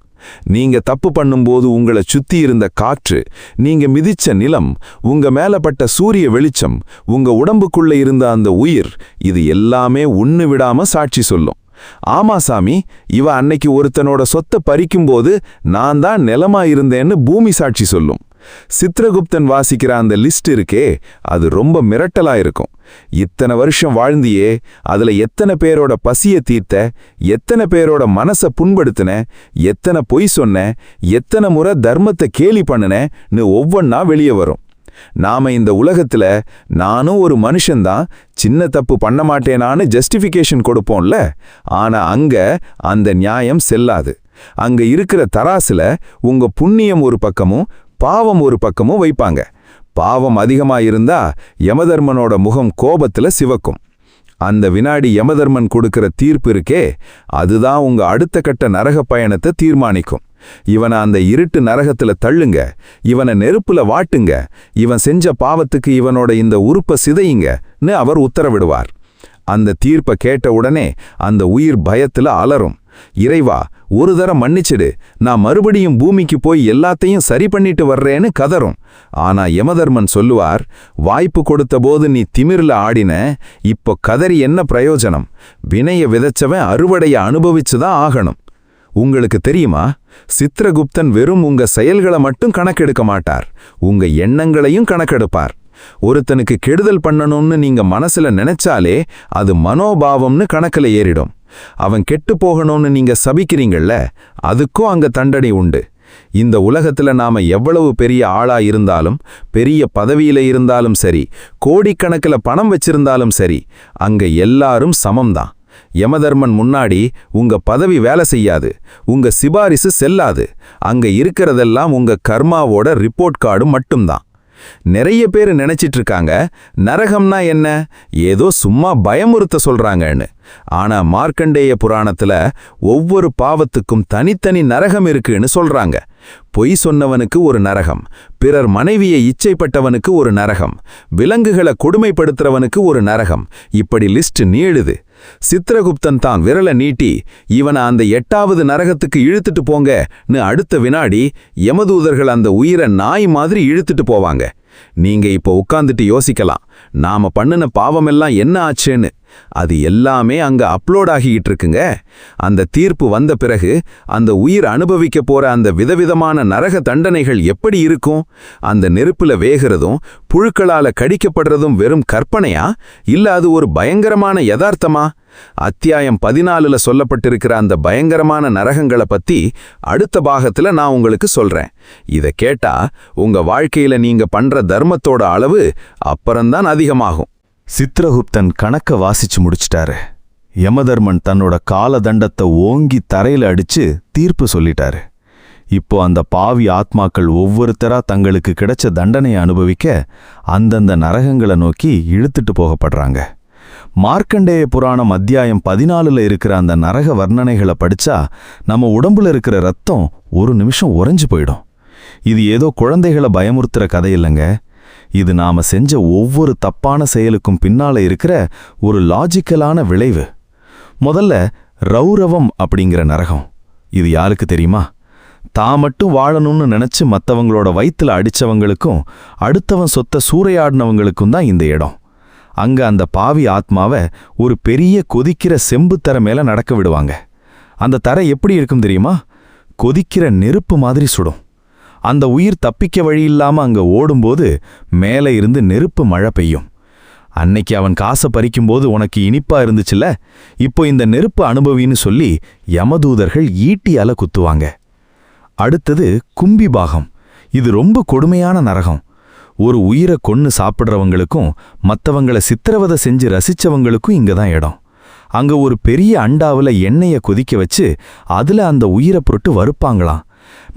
Speaker 2: நீங்க தப்பு பண்ணும்போது உங்களை சுத்தி இருந்த காற்று, நீங்க மிதிச்ச நிலம், உங்க மேலப்பட்ட சூரிய வெளிச்சம், உங்க உடம்புக்குள்ள இருந்த அந்த உயிர், இது எல்லாமே ஒண்ணு விடாம சாட்சி சொல்லும். ஆமா சாமி, இவ அன்னைக்கு ஒருத்தனோட சொத்தை பறிக்கும்போது நான் தான் நிலமா இருந்தேன்னு பூமி சாட்சி சொல்லும். சித்திரகுப்தன் வாசிக்கிற அந்த லிஸ்ட் இருக்கே, அது ரொம்ப மிரட்டலா இருக்கும். இத்தனை வருஷம் வாழ்ந்தியே, அதுல எத்தனை பேரோட பசிய தீர்த்த, எத்தனை பேரோட மனச புண்படுத்தின, எத்தனை பொய் சொன்ன, எத்தனை முறை தர்மத்தை கேலி பண்ணுனன்னு ஒவ்வொன்னா வெளியே வரும். நாம இந்த உலகத்துல நானும் ஒரு மனுஷன்தான், சின்ன தப்பு பண்ண மாட்டேனான்னு ஜஸ்டிஃபிகேஷன் கொடுப்போம்ல. ஆனா அங்க அந்த நியாயம் செல்லாது. அங்க இருக்கிற தராசுல உங்க புண்ணியம் ஒரு பக்கமும் பாவம் ஒரு பக்கமும் வைப்பாங்க. பாவம் அதிகமா இருந்தா யமதர்மனோட முகம் கோபத்துல சிவக்கும். அந்த வினாடி யமதர்மன் கொடுக்கிற தீர்ப்பு இருக்கே, அதுதான் உங்க அடுத்த கட்ட நரக பயணத்தை தீர்மானிக்கும். இவனை அந்த இருட்டு நரகத்துல தள்ளுங்க, இவனை நெருப்புல வாட்டுங்க, இவன் செஞ்ச பாவத்துக்கு இவனோட இந்த உறுப்பை சிதையுங்கன்னு அவர் உத்தரவிடுவார். அந்த தீர்ப்பை கேட்ட உடனே அந்த உயிர் பயத்துல அலறும். இறைவா, ஒரு தரம் மன்னிச்சிடு, நான் மறுபடியும் பூமிக்கு போய் எல்லாத்தையும் சரி பண்ணிட்டு வர்றேன்னு கதறும். ஆனா யமதர்மன் சொல்லுவார், வாய்ப்பு கொடுத்த போது நீ திமிர்ல ஆடின, இப்போ கதறி என்ன பிரயோஜனம்? வினைய விதைச்சவன் அறுவடைய அனுபவிச்சுதான் ஆகணும். உங்களுக்கு தெரியுமா, சித்திரகுப்தன் வெறும் உங்க செயல்களை மட்டும் கணக்கெடுக்க மாட்டார், உங்க எண்ணங்களையும் கணக்கெடுப்பார். ஒருத்தனுக்கு கெடுதல் பண்ணணும்னு நீங்க மனசுல நினைச்சாலே அது மனோபாவம்னு கணக்குல ஏறிடும். அவன் கெட்டு போகணும்னு நீங்க சபிக்கிறீங்கள்ல, அதுக்கும் அங்க தண்டனை உண்டு. இந்த உலகத்துல நாம எவ்வளவு பெரிய ஆளா இருந்தாலும், பெரிய பதவியில இருந்தாலும் சரி, கோடிக்கணக்கில் பணம் வச்சிருந்தாலும் சரி, அங்க எல்லாரும் சமம்தான். யமதர்மன் முன்னாடி உங்க பதவி வேலை செய்யாது, உங்க சிபாரிசு செல்லாது. அங்க இருக்கிறதெல்லாம் உங்க கர்மாவோட ரிப்போர்ட் கார்டு மட்டும்தான். நிறைய பேர் நினைச்சிட்டு இருக்காங்க, நரகம்னா என்ன, ஏதோ சும்மா பயமுறுத்த சொல்றாங்கன்னு. ஆனா மார்க்கண்டேய புராணத்துல ஒவ்வொரு பாவத்துக்கும் தனித்தனி நரகம் இருக்குன்னு சொல்றாங்க. பொய் சொன்னவனுக்கு ஒரு நரகம், பிறர் மனைவியை இச்சைப்பட்டவனுக்கு ஒரு நரகம், விலங்குகளை கொடுமைப்படுத்துறவனுக்கு ஒரு நரகம், இப்படி லிஸ்ட் நீளுது. சித்திரகுப்தன் தான் விரல நீட்டி இவனை அந்த 8வது நரகத்துக்கு இழுத்துட்டு போங்கன்னு அடுத்த வினாடி யமதூதர்கள் அந்த உயிரை நாய் மாதிரி இழுத்துட்டு போவாங்க. நீங்க இப்போ உட்கார்ந்துட்டு யோசிக்கலாம், நாம பண்ணின பாவமெல்லாம் என்ன ஆச்சுன்னு. அது எல்லாமே அங்க அப்லோட் ஆகிட்டு இருக்குங்க. அந்த தீர்ப்பு வந்த பிறகு அந்த உயிர் அனுபவிக்க போற அந்த விதவிதமான நரக தண்டனைகள் எப்படி இருக்கும்? அந்த நெருப்புல வேகிறதும் புழுக்களால கடிக்கப்படுறதும் வெறும் கற்பனையா, இல்ல அது ஒரு பயங்கரமான யதார்த்தமா? அத்தியாயம் 14ல சொல்லப்பட்டிருக்கிற அந்த பயங்கரமான நரகங்களை பத்தி அடுத்த பாகத்துல நான் உங்களுக்கு சொல்றேன். இத கேட்டா உங்க வாழ்க்கையில நீங்க பண்ற தர்மத்தோட அளவு அப்புறம்தான் அதிகமாகும்.
Speaker 1: சித்திரகுப்தன் கணக்க வாசிச்சு முடிச்சிட்டாரு. யமதர்மன் தன்னோட கால தண்டத்தை ஓங்கி தரையில அடிச்சு தீர்ப்பு சொல்லிட்டாரு. இப்போ அந்த பாவி ஆத்மாக்கள் ஒவ்வொருத்தரா தங்களுக்கு கிடைச்ச தண்டனையை அனுபவிக்க அந்தந்த நரகங்களை நோக்கி இழுத்துட்டு போகப்படுறாங்க. மார்க்கண்டேய புராணம் அத்தியாயம் 14ல இருக்கிற அந்த நரக வர்ணனைகளை படிச்சா நம்ம உடம்புல இருக்கிற ரத்தம் ஒரு நிமிஷம் உறைஞ்சு போயிடும்.
Speaker 4: இது ஏதோ குழந்தைகளை பயமுறுத்துற கதை இல்லைங்க. இது நாம செஞ்ச ஒவ்வொரு தப்பான செயலுக்கும் பின்னால இருக்கிற ஒரு லாஜிக்கலான விளைவு. முதல்ல ரௌரவம் அப்படிங்கிற நரகம். இது யாருக்கு தெரியுமா? தான் மட்டும் வாழணும்னு நினைச்சு மத்தவங்களோட வயித்துல அடிச்சவங்களுக்கும் அடுத்தவன் சொத்தை சூறையாடினவங்களுக்கும் தான் இந்த இடம். அங்க அந்த பாவி ஆத்மாவை ஒரு பெரிய கொதிக்கிற செம்பு தரை மேல நடக்க விடுவாங்க. அந்த தரை எப்படி இருக்கும் தெரியுமா? கொதிக்கிற நெருப்பு மாதிரி சுடும். அந்த உயிர் தப்பிக்க வழி இல்லாம அங்க ஓடும்போது மேலே இருந்து நெருப்பு மழை பெய்யும். அன்னைக்கு அவன் காசை பறிக்கும்போது உனக்கு இனிப்பா இருந்துச்சுல்ல, இப்போ இந்த நெருப்பு அனுபவின்னு சொல்லி யமதூதர்கள் ஈட்டியால குத்துவாங்க. அடுத்தது கும்பி பாகம். இது ரொம்ப கொடுமையான நரகம். ஒரு உயிரை கொன்னு சாப்பிட்றவங்களுக்கும் மற்றவங்களை சித்திரவதை செஞ்சு ரசிச்சவங்களுக்கும் இங்க தான் இடம். அங்க ஒரு பெரிய அண்டாவில் எண்ணெயை கொதிக்க வச்சு அதுல அந்த உயிரை பொருட்டு வறுப்பாங்களாம்.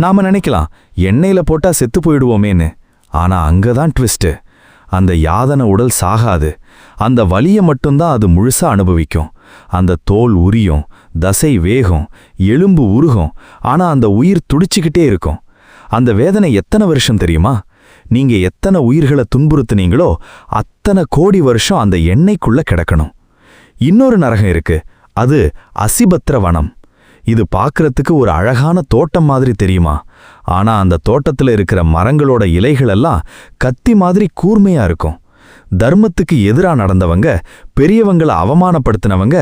Speaker 4: நாம நினைக்கலாம் எண்ணெயில போட்டா செத்து போயிடுவோமேன்னு. ஆனா அங்கதான் ட்விஸ்ட். அந்த யாதன உடல் சாகாது. அந்த வலியை மட்டும்தான் அது முழுசா அனுபவிக்கும். அந்த தோல் உரியும், தசை வேகும், எலும்பு உருகும். ஆனா அந்த உயிர் துடிச்சுக்கிட்டே இருக்கும். அந்த வேதனை எத்தனை வருஷம் தெரியுமா? நீங்க எத்தனை உயிர்களை துன்புறுத்துனீங்களோ அத்தனை கோடி வருஷம் அந்த எண்ணெய்க்குள்ள கிடக்கணும். இன்னொரு நரகம் இருக்கு. அது அசிபத்திர வனம். இது பார்க்கறதுக்கு ஒரு அழகான தோட்டம் மாதிரி தெரியுமா? ஆனா அந்த தோட்டத்துல இருக்கிற மரங்களோட இலைகளெல்லாம் கத்தி மாதிரி கூர்மையா இருக்கும். தர்மத்துக்கு எதிரா நடந்தவங்க, பெரியவங்களை அவமானப்படுத்தினவங்க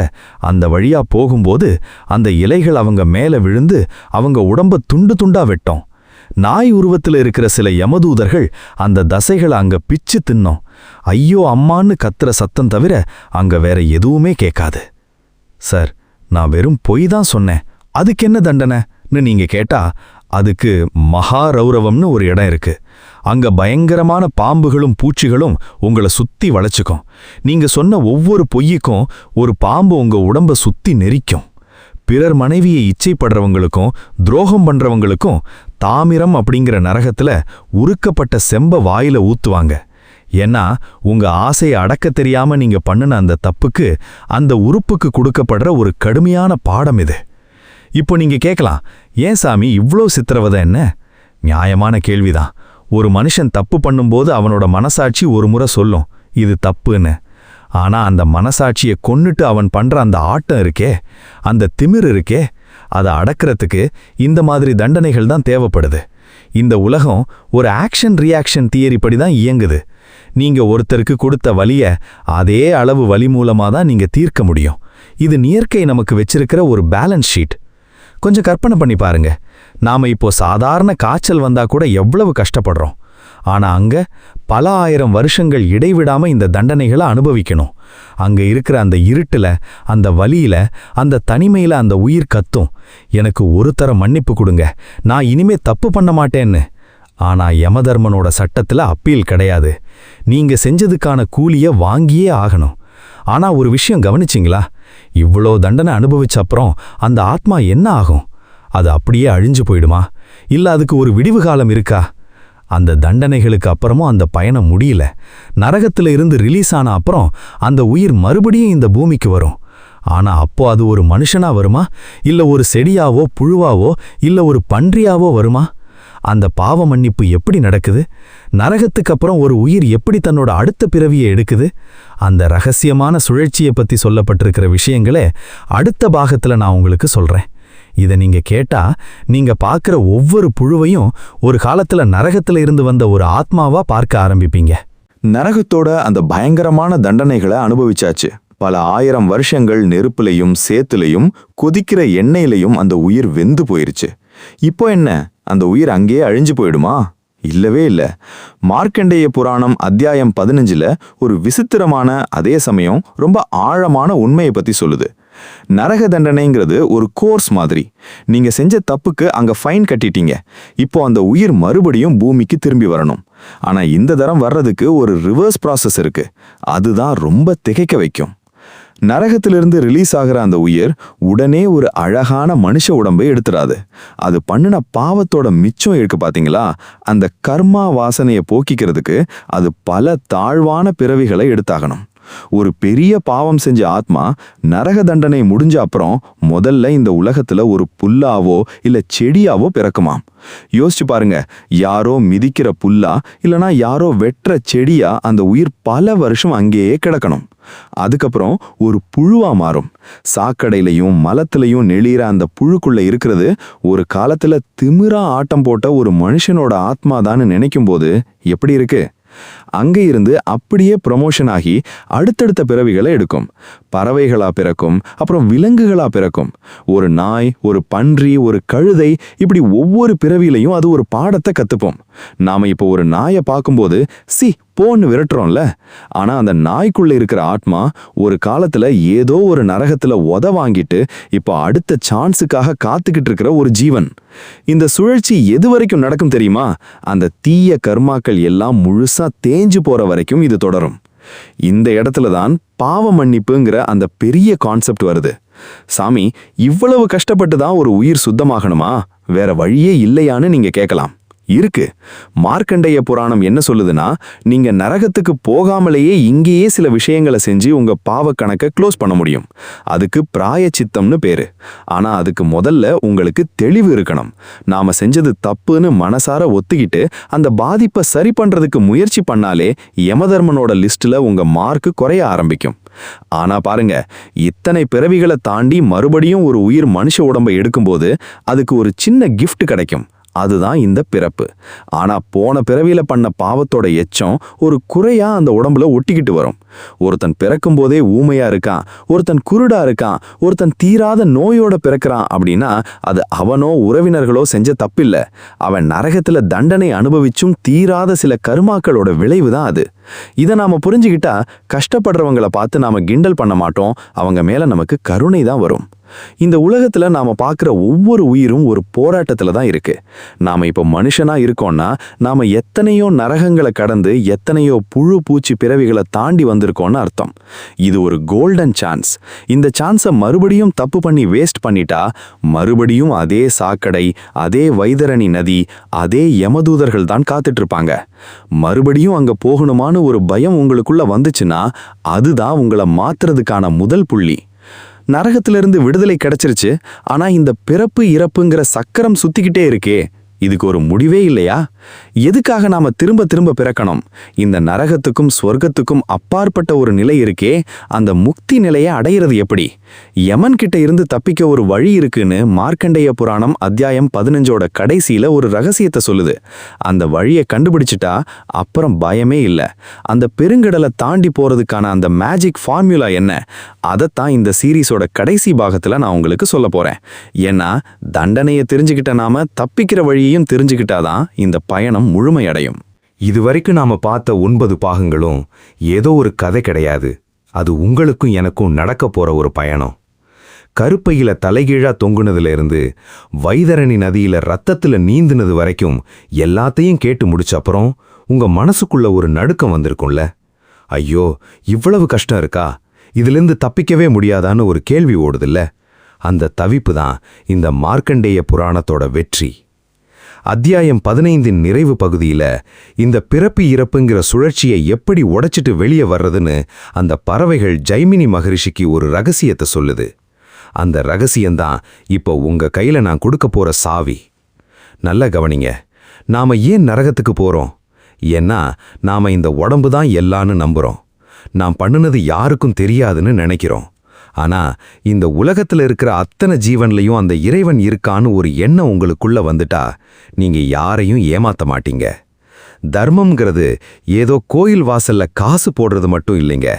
Speaker 4: அந்த வழியா போகும்போது அந்த இலைகள் அவங்க மேல விழுந்து அவங்க உடம்ப துண்டு துண்டா வெட்டும். நாய் உருவத்துல இருக்கிற சில யமதூதர்கள் அந்த தசைகளை அங்க பிச்சு தின்னோம். ஐயோ அம்மான்னு கத்துற சத்தம் தவிர அங்க வேற எதுவுமே கேட்காது. சார், நான் வெறும் பொய் தான் சொன்னேன், அதுக்கு என்ன தண்டனைன்னு நீங்க கேட்டா, அதுக்கு மகா ரௌரவம்னு ஒரு இடம் இருக்கு. அங்க பயங்கரமான பாம்புகளும் பூச்சிகளும் உங்களை சுத்தி வளைச்சுக்கும். நீங்க சொன்ன ஒவ்வொரு பொய்யுக்கும் ஒரு பாம்பு உங்க உடம்ப சுத்தி நெரிக்கும். பிறர் மனைவியை இச்சைப்படுறவங்களுக்கும் துரோகம் பண்றவங்களுக்கும் தாமிரம் அப்படிங்கிற நரகத்துல உருக்கப்பட்ட செம்ப வாயில ஊத்துவாங்க. ஏன்னா உங்க ஆசையை அடக்க தெரியாம நீங்க பண்ணுன அந்த தப்புக்கு அந்த உறுப்புக்கு கொடுக்கப்படுற ஒரு கடுமையான பாடம் இது. இப்போ நீங்க கேட்கலாம், ஏன் சாமி இவ்ளோ சித்திரவதை என்ன? நியாயமான கேள்விதான். ஒரு மனுஷன் தப்பு பண்ணும்போது அவனோட மனசாட்சி ஒரு முறை சொல்லும் இது தப்புன்னு. ஆனா அந்த மனசாட்சியை கொன்னுட்டு அவன் பண்ற அந்த ஆட்டம் இருக்கே, அந்த திமிர் இருக்கே, அதை அடக்கிறதுக்கு இந்த மாதிரி தண்டனைகள் தான் தேவைப்படுது. இந்த உலகம் ஒரு ஆக்ஷன் ரியாக்ஷன் தியரி படி தான் இயங்குது. நீங்க ஒருத்தருக்கு கொடுத்த வலிய அதே அளவு வலி மூலமா தான் நீங்க தீர்க்க முடியும். இது இயற்கை நமக்கு வச்சிருக்கிற ஒரு பேலன்ஸ் ஷீட். கொஞ்சம் கற்பனை பண்ணி பாருங்க. நாம இப்போ சாதாரண காய்ச்சல் வந்தா கூட எவ்வளவு கஷ்டப்படுறோம். ஆனா அங்க பல ஆயிரம் வருஷங்கள் இடைவிடாம இந்த தண்டனைகளை அனுபவிக்கணும். அங்க இருக்கிற அந்த இருட்டுல, அந்த வலியில, அந்த தனிமையில அந்த உயிர் கத்தும், எனக்கு ஒரு தர மன்னிப்பு கொடுங்க, நான் இனிமே தப்பு பண்ண மாட்டேன்னு. ஆனா யமதர்மனோட சட்டத்துல அப்பீல் கிடையாது. நீங்க செஞ்சதுக்கான கூலிய வாங்கியே ஆகணும். ஆனா ஒரு விஷயம் கவனிச்சிங்களா? இவ்வளோ தண்டனை அனுபவிச்ச அப்புறம் அந்த ஆத்மா என்ன ஆகும்? அது அப்படியே அழிஞ்சு போயிடுமா? இல்ல அதுக்கு ஒரு விடிவு காலம் இருக்கா? அந்த தண்டனைகளுக்கு அப்புறமும் அந்த பயணம் முடியல. நரகத்துல இருந்து ரிலீஸ் ஆன அப்புறம் அந்த உயிர் மறுபடியும் இந்த பூமிக்கு வரும். ஆனா அப்போ அது ஒரு மனுஷனா வருமா? இல்ல ஒரு செடியாவோ புழுவாவோ இல்ல ஒரு பன்றியாவோ வருமா? அந்த பாவ மன்னிப்பு எப்படி நடக்குது? நரகத்துக்கு அப்புறம் ஒரு உயிர் எப்படி தன்னோட அடுத்த பிறவியை எடுக்குது? அந்த ரகசியமான சுழற்சியை பத்தி சொல்லப்பட்டிருக்கிற விஷயங்களே அடுத்த பாகத்துல நான் உங்களுக்கு சொல்றேன். இதை நீங்க கேட்டா நீங்க பார்க்குற ஒவ்வொரு புழுவையும் ஒரு காலத்துல நரகத்துல இருந்து வந்த ஒரு ஆத்மாவா பார்க்க ஆரம்பிப்பீங்க.
Speaker 2: நரகத்தோட அந்த பயங்கரமான தண்டனைகளை அனுபவிச்சாச்சு. பல ஆயிரம் வருஷங்கள் நெருப்புலையும் சேத்துலையும் கொதிக்கிற எண்ணெயிலையும் அந்த உயிர் வெந்து போயிருச்சு. இப்போ என்ன, அந்த உயிர் அங்கேயே அழிஞ்சு போயிடுமா? இல்லவே இல்ல. மார்க்கண்டேய புராணம் அத்தியாயம் 15ல ஒரு விசித்திரமான அதே சமயம் ரொம்ப ஆழமான உண்மையை பத்தி சொல்லுது. நரக தண்டனைங்கிறது ஒரு கோர்ஸ் மாதிரி. நீங்க செஞ்ச தப்புக்கு அங்க ஃபைன் கட்டிட்டீங்க. இப்போ அந்த உயிர் மறுபடியும் பூமிக்கு திரும்பி வரணும். ஆனா இந்த தரம் வர்றதுக்கு ஒரு ரிவர்ஸ் ப்ராசஸ் இருக்கு. அதுதான் ரொம்ப திகைக்க வைக்கும். நரகத்திலிருந்து ரிலீஸ் ஆகிற அந்த உயிர் உடனே ஒரு அழகான மனுஷ உடம்பை எடுத்துறாது. அது பண்ணின பாவத்தோட மிச்சம் இருக்கு பாத்தீங்களா? அந்த கர்மா வாசனையை போக்கிக்கிறதுக்கு அது பல தாழ்வான பிறவிகளை எடுத்தாகணும். ஒரு பெரிய பாவம் செஞ்ச ஆத்மா நரக தண்டனை முடிஞ்ச அப்புறம் முதல்ல இந்த உலகத்துல ஒரு புல்லாவோ இல்ல செடியாவோ பிறக்குமாம். யோசிச்சு பாருங்க, யாரோ மிதிக்கிற புல்லா இல்லனா யாரோ வெட்டுற செடியா அந்த உயிர் பல வருஷம் அங்கேயே கிடக்கணும். அதுக்கப்புறம் ஒரு புழுவா மாறும். சாக்கடையிலையும் மலத்திலையும் நெளிற அந்த புழுக்குள்ள இருக்கிறது ஒரு காலத்துல திமிரா ஆட்டம் போட்ட ஒரு மனுஷனோட ஆத்மாதான்னு நினைக்கும் போது எப்படி இருக்கு? அங்கே இருந்து அப்படியே ப்ரமோஷன் ஆகி அடுத்தடுத்த பிறவிகளை எடுக்கும். பறவைகளா பிறக்கும், அப்புறம் விலங்குகளா பிறக்கும். ஒரு நாய், ஒரு பன்றி, ஒரு கழுதை, இப்படி ஒவ்வொரு பிறவிலையும் அது ஒரு பாடத்தை கத்துப்போம். நாம இப்போ ஒரு நாயை பார்க்கும்போது போன்னு விரட்டுறோம்ல, ஆனா அந்த நாய்க்குள்ள இருக்கிற ஆத்மா ஒரு காலத்துல ஏதோ ஒரு நரகத்துல வாங்கிட்டு இப்போ அடுத்த சான்ஸுக்காக காத்துக்கிட்டு இருக்கிற ஒரு ஜீவன். இந்த சுழற்சி எது வரைக்கும் நடக்கும் தெரியுமா? அந்த தீய கர்மாக்கள் எல்லாம் முழுசா தேஞ்சு போற வரைக்கும் இது தொடரும். இந்த இடத்துல தான் பாவ மன்னிப்புங்கிற அந்த பெரிய கான்செப்ட் வருது. சாமி, இவ்வளவு கஷ்டப்பட்டு தான் ஒரு உயிர் சுத்தமாகணுமா? வேற வழியே இல்லையான்னு நீங்க கேட்கலாம். இருக்கு. மார்க்கண்டேய புராணம் என்ன சொல்லுதுன்னா, நீங்க நரகத்துக்கு போகாமலேயே இங்கேயே சில விஷயங்களை செஞ்சு உங்க பாவ கணக்கை க்ளோஸ் பண்ண முடியும். அதுக்கு பிராயச்சித்தம்னு பேரு. ஆனா அதுக்கு முதல்ல உங்களுக்கு தெளிவு இருக்கணும். நாம செஞ்சது தப்புன்னு மனசார ஒத்துக்கிட்டு அந்த பாதிப்பை சரி பண்றதுக்கு முயற்சி பண்ணாலே யமதர்மனோட லிஸ்ட்ல உங்க மார்க்கு குறைய ஆரம்பிக்கும். ஆனா பாருங்க, இத்தனை பிறவிகளை தாண்டி மறுபடியும் ஒரு உயிர் மனுஷ உடம்பை எடுக்கும்போது அதுக்கு ஒரு சின்ன கிஃப்ட் கிடைக்கும். அதுதான் இந்த பிறப்பு. ஆனா போன பிறவியில பண்ண பாவத்தோட எச்சம் ஒரு குறையா அந்த உடம்புல ஒட்டிக்கிட்டு வரும். ஒருத்தன் பிறக்கும் போதே ஊமையா இருக்கான், ஒருத்தன் குருடா இருக்கான், ஒருத்தன் தீராத நோயோட பிறக்கிறான் அப்படின்னா அது அவனோ உறவினர்களோ செஞ்ச தப்பில்ல. அவன் நரகத்துல தண்டனை அனுபவிச்சும் தீராத சில கருமாக்களோட விளைவுதான் அது. இதை நாம புரிஞ்சுக்கிட்டா கஷ்டப்படுறவங்களை பார்த்து நாம கிண்டல் பண்ண மாட்டோம். அவங்க மேல நமக்கு கருணை தான் வரும். இந்த உலகத்துல நாம பார்க்குற ஒவ்வொரு உயிரும் ஒரு போராட்டத்துல தான் இருக்கு. நாம இப்போ மனுஷனா இருக்கோம்னா நாம எத்தனையோ நரகங்களை கடந்து எத்தனையோ புழு பூச்சி பிறவிகளை தாண்டி வந்திருக்கோம்னு அர்த்தம். இது ஒரு கோல்டன் சான்ஸ். இந்த சான்ஸை மறுபடியும் தப்பு பண்ணி வேஸ்ட் பண்ணிட்டா மறுபடியும் அதே சாக்கடை, அதே வைதரணி நதி, அதே யமதூதர்கள் தான் காத்துட்டு இருப்பாங்க. மறுபடியும் அங்க போகணுமான்னு ஒரு பயம் உங்களுக்குள்ள வந்துச்சுன்னா அதுதான் உங்களை மாத்துறதுக்கான முதல் புள்ளி. நரகத்திலிருந்து விடுதலை கிடைச்சிருச்சு, ஆனா இந்த பிறப்பு இறப்புங்கிற சக்கரம் சுத்திக்கிட்டே இருக்கே, இதுக்கு ஒரு முடிவே இல்லையா? எதுக்காக நாம திரும்ப திரும்ப பிறக்கணும்? இந்த நரகத்துக்கும் ஸ்வர்க்கத்துக்கும் அப்பாற்பட்ட ஒரு நிலை இருக்கே, அந்த முக்தி நிலையை அடையிறது எப்படி? யமன் கிட்ட இருந்து தப்பிக்க ஒரு வழி இருக்குன்னு மார்க்கண்டேய புராணம் அத்தியாயம் 15ஓட கடைசியில ஒரு ரகசியத்தை சொல்லுது. அந்த வழியை கண்டுபிடிச்சிட்டா அப்புறம் பயமே இல்லை. அந்த பெருங்கடலை தாண்டி போறதுக்கான அந்த மேஜிக் ஃபார்முலா என்ன? அதைத்தான் இந்த சீரீஸோட கடைசி பாகத்துல நான் உங்களுக்கு சொல்ல போறேன். ஏன்னா தண்டனையை தெரிஞ்சுக்கிட்ட நாம தப்பிக்கிற வழியையும் தெரிஞ்சுக்கிட்டாதான் இந்த பயணம் முழுமையடையும்.
Speaker 1: இதுவரைக்கும் நாம பார்த்த 9 பாகங்களும் ஏதோ ஒரு கதை கிடையாது. அது உங்களுக்கும் எனக்கும் நடக்க போற ஒரு பயணம். கருப்பையில தலைகீழா தொங்குனதுல இருந்து வைதரணி நதியில ரத்தத்துல நீந்துனது வரைக்கும் எல்லாத்தையும் கேட்டு முடிச்ச அப்புறம் உங்க மனசுக்குள்ள ஒரு நடுக்கம் வந்திருக்கும்ல. ஐயோ, இவ்வளவு கஷ்டம் இருக்கா, இதிலிருந்து தப்பிக்கவே முடியாதான்னு ஒரு கேள்வி ஓடுதில்ல. அந்த தவிப்பு தான் இந்த மார்க்கண்டேய புராணத்தோட வெற்றி. அத்தியாயம் 15 நிறைவு பகுதியில இந்த பிறப்பு இறப்புங்கிற சுழற்சியை எப்படி உடைச்சிட்டு வெளியே வர்றதுன்னு அந்த பறவைகள் ஜைமினி மகரிஷிக்கு ஒரு ரகசியத்தை சொல்லுது. அந்த ரகசியம்தான் இப்போ உங்க கையில நான் கொடுக்க போற சாவி. நல்ல கவனிங்க. நாம ஏன் நரகத்துக்கு போறோம்? ஏன்னா நாம இந்த உடம்பு தான் எல்லான்னு நம்புறோம். நாம் பண்ணுனது யாருக்கும் தெரியாதுன்னு நினைக்கிறோம். ஆனா இந்த உலகத்துல இருக்கிற அத்தனை ஜீவன்லையும் அந்த இறைவன் இருக்கான்னு ஒரு எண்ணம் உங்களுக்குள்ள வந்துட்டா நீங்க யாரையும் ஏமாத்த மாட்டீங்க. தர்மம்ங்கிறது ஏதோ கோயில் வாசல்ல காசு போடுறது மட்டும் இல்லைங்க.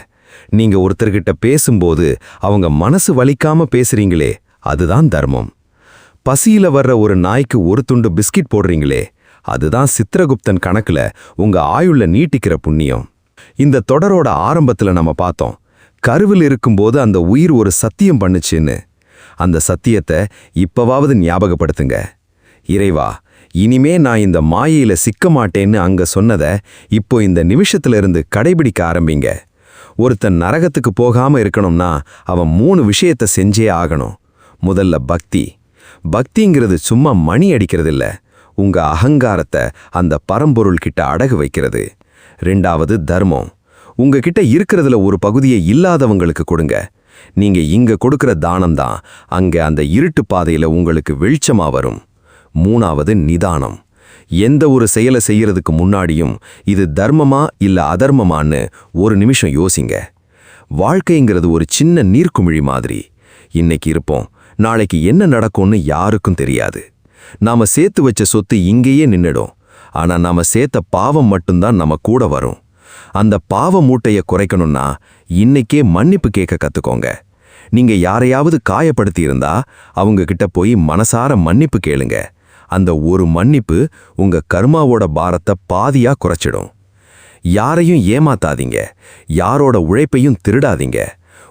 Speaker 1: நீங்க ஒருத்தர்கிட்ட பேசும்போது அவங்க மனசு வலிக்காம பேசுறீங்களே, அதுதான் தர்மம். பசியில வர்ற ஒரு நாய்க்கு ஒரு துண்டு பிஸ்கட் போடுறீங்களே, அதுதான் சித்திரகுப்தன் கணக்குல உங்க ஆயுள்ள நீட்டிக்கிற புண்ணியம். இந்த தொடரோட ஆரம்பத்துல நம்ம பார்த்தோம், கருவில் இருக்கும்போது அந்த உயிர் ஒரு சத்தியம் பண்ணுச்சுன்னு. அந்த சத்தியத்தை இப்பவாவது ஞாபகப்படுத்துங்க. இறைவா, இனிமே நான் இந்த மாயையில சிக்க மாட்டேன்னு அங்க சொன்னதை இப்போ இந்த நிமிஷத்துல இருந்து கடைபிடிக்க ஆரம்பிங்க. ஒருத்தன் நரகத்துக்கு போகாம இருக்கணும்னா அவன் 3 விஷயத்தை செஞ்சே ஆகணும். முதல்ல பக்தி. பக்திங்கிறது சும்மா மணி அடிக்கிறதில்ல, உங்க அகங்காரத்தை அந்த பரம்பொருள் கிட்ட அடகு வைக்கிறது. 2வது தர்மம்.
Speaker 5: உங்ககிட்ட இருக்கிறதுல ஒரு பகுதியை இல்லாதவங்களுக்கு கொடுங்க. நீங்க இங்க கொடுக்கிற தானம் தான் அங்க அந்த இருட்டு பாதையில உங்களுக்கு வெளிச்சமா வரும். 3வது நிதானம். எந்த ஒரு செயலை செய்யறதுக்கு முன்னாடியும் இது தர்மமா இல்ல அதர்மமான்னு ஒரு நிமிஷம் யோசிங்க. வாழ்க்கைங்கிறது ஒரு சின்ன நீர்க்குமிழி மாதிரி. இன்னைக்கு இருப்போம், நாளைக்கு என்ன நடக்கும்னு யாருக்கும் தெரியாது. நாம சேர்த்து வச்ச சொத்து இங்கேயே நின்னுடும். ஆனா நாம சேர்த்த பாவம் மட்டும்தான் நம்ம கூட வரும். அந்த பாவ மூட்டையை குறைக்கணும்னா இன்னைக்கே மன்னிப்பு கேட்க கத்துக்கோங்க. நீங்க யாரையாவது காயப்படுத்தி இருந்தா அவங்க கிட்ட போய் மனசார மன்னிப்பு கேளுங்க. அந்த ஒரு மன்னிப்பு உங்க கர்மாவோட பாரத்தை பாதியா குறைச்சிடும். யாரையும் ஏமாத்தாதீங்க, யாரோட உழைப்பையும் திருடாதீங்க.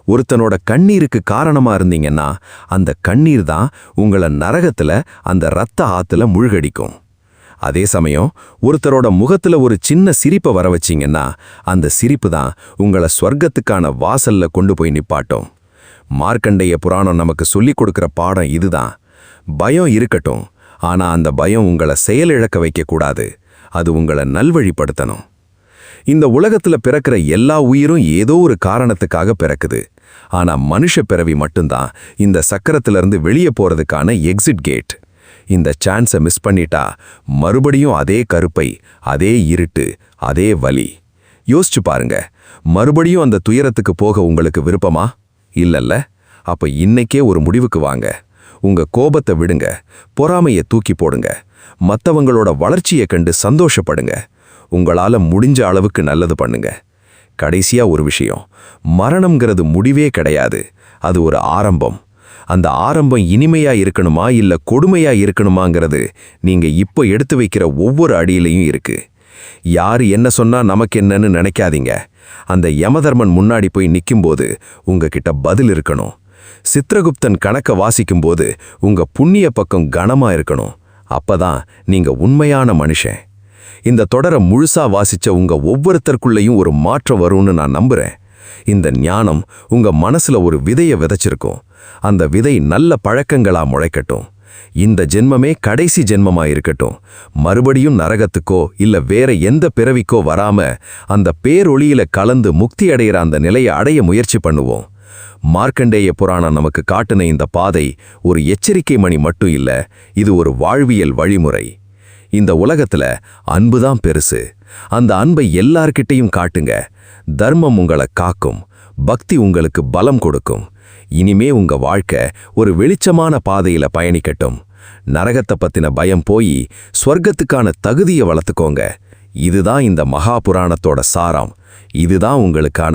Speaker 5: ஒருத்தனோட கண்ணீருக்கு காரணமா இருந்தீங்கன்னா அந்த கண்ணீர் தான் உங்களை நரகத்துல அந்த இரத்த ஆத்துல முழுகடிக்கும். அதே சமயம் ஒருத்தரோட முகத்துல ஒரு சின்ன சிரிப்பை வர வச்சீங்கன்னா அந்த சிரிப்பு தான் உங்களை ஸ்வர்க்கத்துக்கான வாசல்ல கொண்டு போய் நிப்பாட்டும். மார்க்கண்டேய புராணம் நமக்கு சொல்லிக் கொடுக்கிற பாடம் இதுதான். பயம் இருக்கட்டும், ஆனா அந்த பயம் உங்களை செயலிழக்க வைக்கக்கூடாது. அது உங்களை நல்வழிப்படுத்தணும். இந்த உலகத்துல பிறக்கிற எல்லா உயிரும் ஏதோ ஒரு காரணத்துக்காக பிறக்குது. ஆனா மனுஷ பிறவி மட்டும்தான் இந்த சக்கரத்திலிருந்து வெளியே போறதுக்கான எக்ஸிட் கேட். இந்த சான்ஸை மிஸ் பண்ணிட்டா மறுபடியும் அதே கருப்பை, அதே இருட்டு, அதே வலி. யோசிச்சு பாருங்க, மறுபடியும் அந்த துயரத்துக்கு போக உங்களுக்கு விருப்பமா? இல்லல்ல? அப்ப இன்னைக்கே ஒரு முடிவுக்கு வாங்க. உங்க கோபத்தை விடுங்க, பொறாமையை தூக்கி போடுங்க, மத்தவங்களோட வளர்ச்சியை கண்டு சந்தோஷப்படுங்க. உங்களால முடிஞ்ச அளவுக்கு நல்லது பண்ணுங்க. கடைசியா ஒரு விஷயம், மரணம்ங்கிறது முடிவே கிடையாது, அது ஒரு ஆரம்பம். அந்த ஆரம்பம் இனிமையா இருக்கணுமா இல்ல கொடுமையா இருக்கணுமாங்கிறது நீங்க இப்போ எடுத்து வைக்கிற ஒவ்வொரு அடியிலையும் இருக்கு. யாரு என்ன சொன்னா நமக்கு என்னன்னு நினைக்காதீங்க. அந்த யமதர்மன் முன்னாடி போய் நிக்கும்போது உங்ககிட்ட பதில் இருக்கணும். சித்ரகுப்தன் கணக்க வாசிக்கும்போது உங்க புண்ணிய பக்கம் கனமா இருக்கணும். அப்பதான் நீங்க உண்மையான மனுஷன். இந்த தொடரை முழுசா வாசிச்ச உங்க ஒவ்வொருத்தருக்குள்ளேயும் ஒரு மாற்றம் வரும்னு நான் நம்புறேன். இந்த ஞானம் உங்க மனசுல ஒரு விதையை விதைச்சிருக்கும். அந்த விதை நல்ல பழக்கங்களா முளைக்கட்டும். இந்த ஜென்மமே கடைசி ஜென்மமா இருக்கட்டும். மறுபடியும் நரகத்துக்கோ இல்ல வேற எந்த பிறவிக்கோ வராம அந்த பேரொளியில கலந்து முக்தி அடைகிற அந்த நிலையை அடைய முயற்சி பண்ணுவோம். மார்க்கண்டேய புராணம் நமக்கு காட்டின இந்த பாதை ஒரு எச்சரிக்கை மணி மட்டும் இல்ல, இது ஒரு வாழ்வியல் வழிமுறை. இந்த உலகத்துல அன்புதான் பெருசு. அந்த அன்பை எல்லார்கிட்டையும் காட்டுங்க. தர்மம் உங்களை காக்கும், பக்தி உங்களுக்கு பலம் கொடுக்கும். இனிமே உங்க வாழ்க்கை ஒரு வெளிச்சமான பாதையில பயணிக்கட்டும். நரகத்தை பத்தின பயம் போய் ஸ்வர்க்கத்துக்கான தகுதியை வளர்த்துக்கோங்க. இதுதான் இந்த மகா புராணத்தோட சாரம். இதுதான் உங்களுக்கான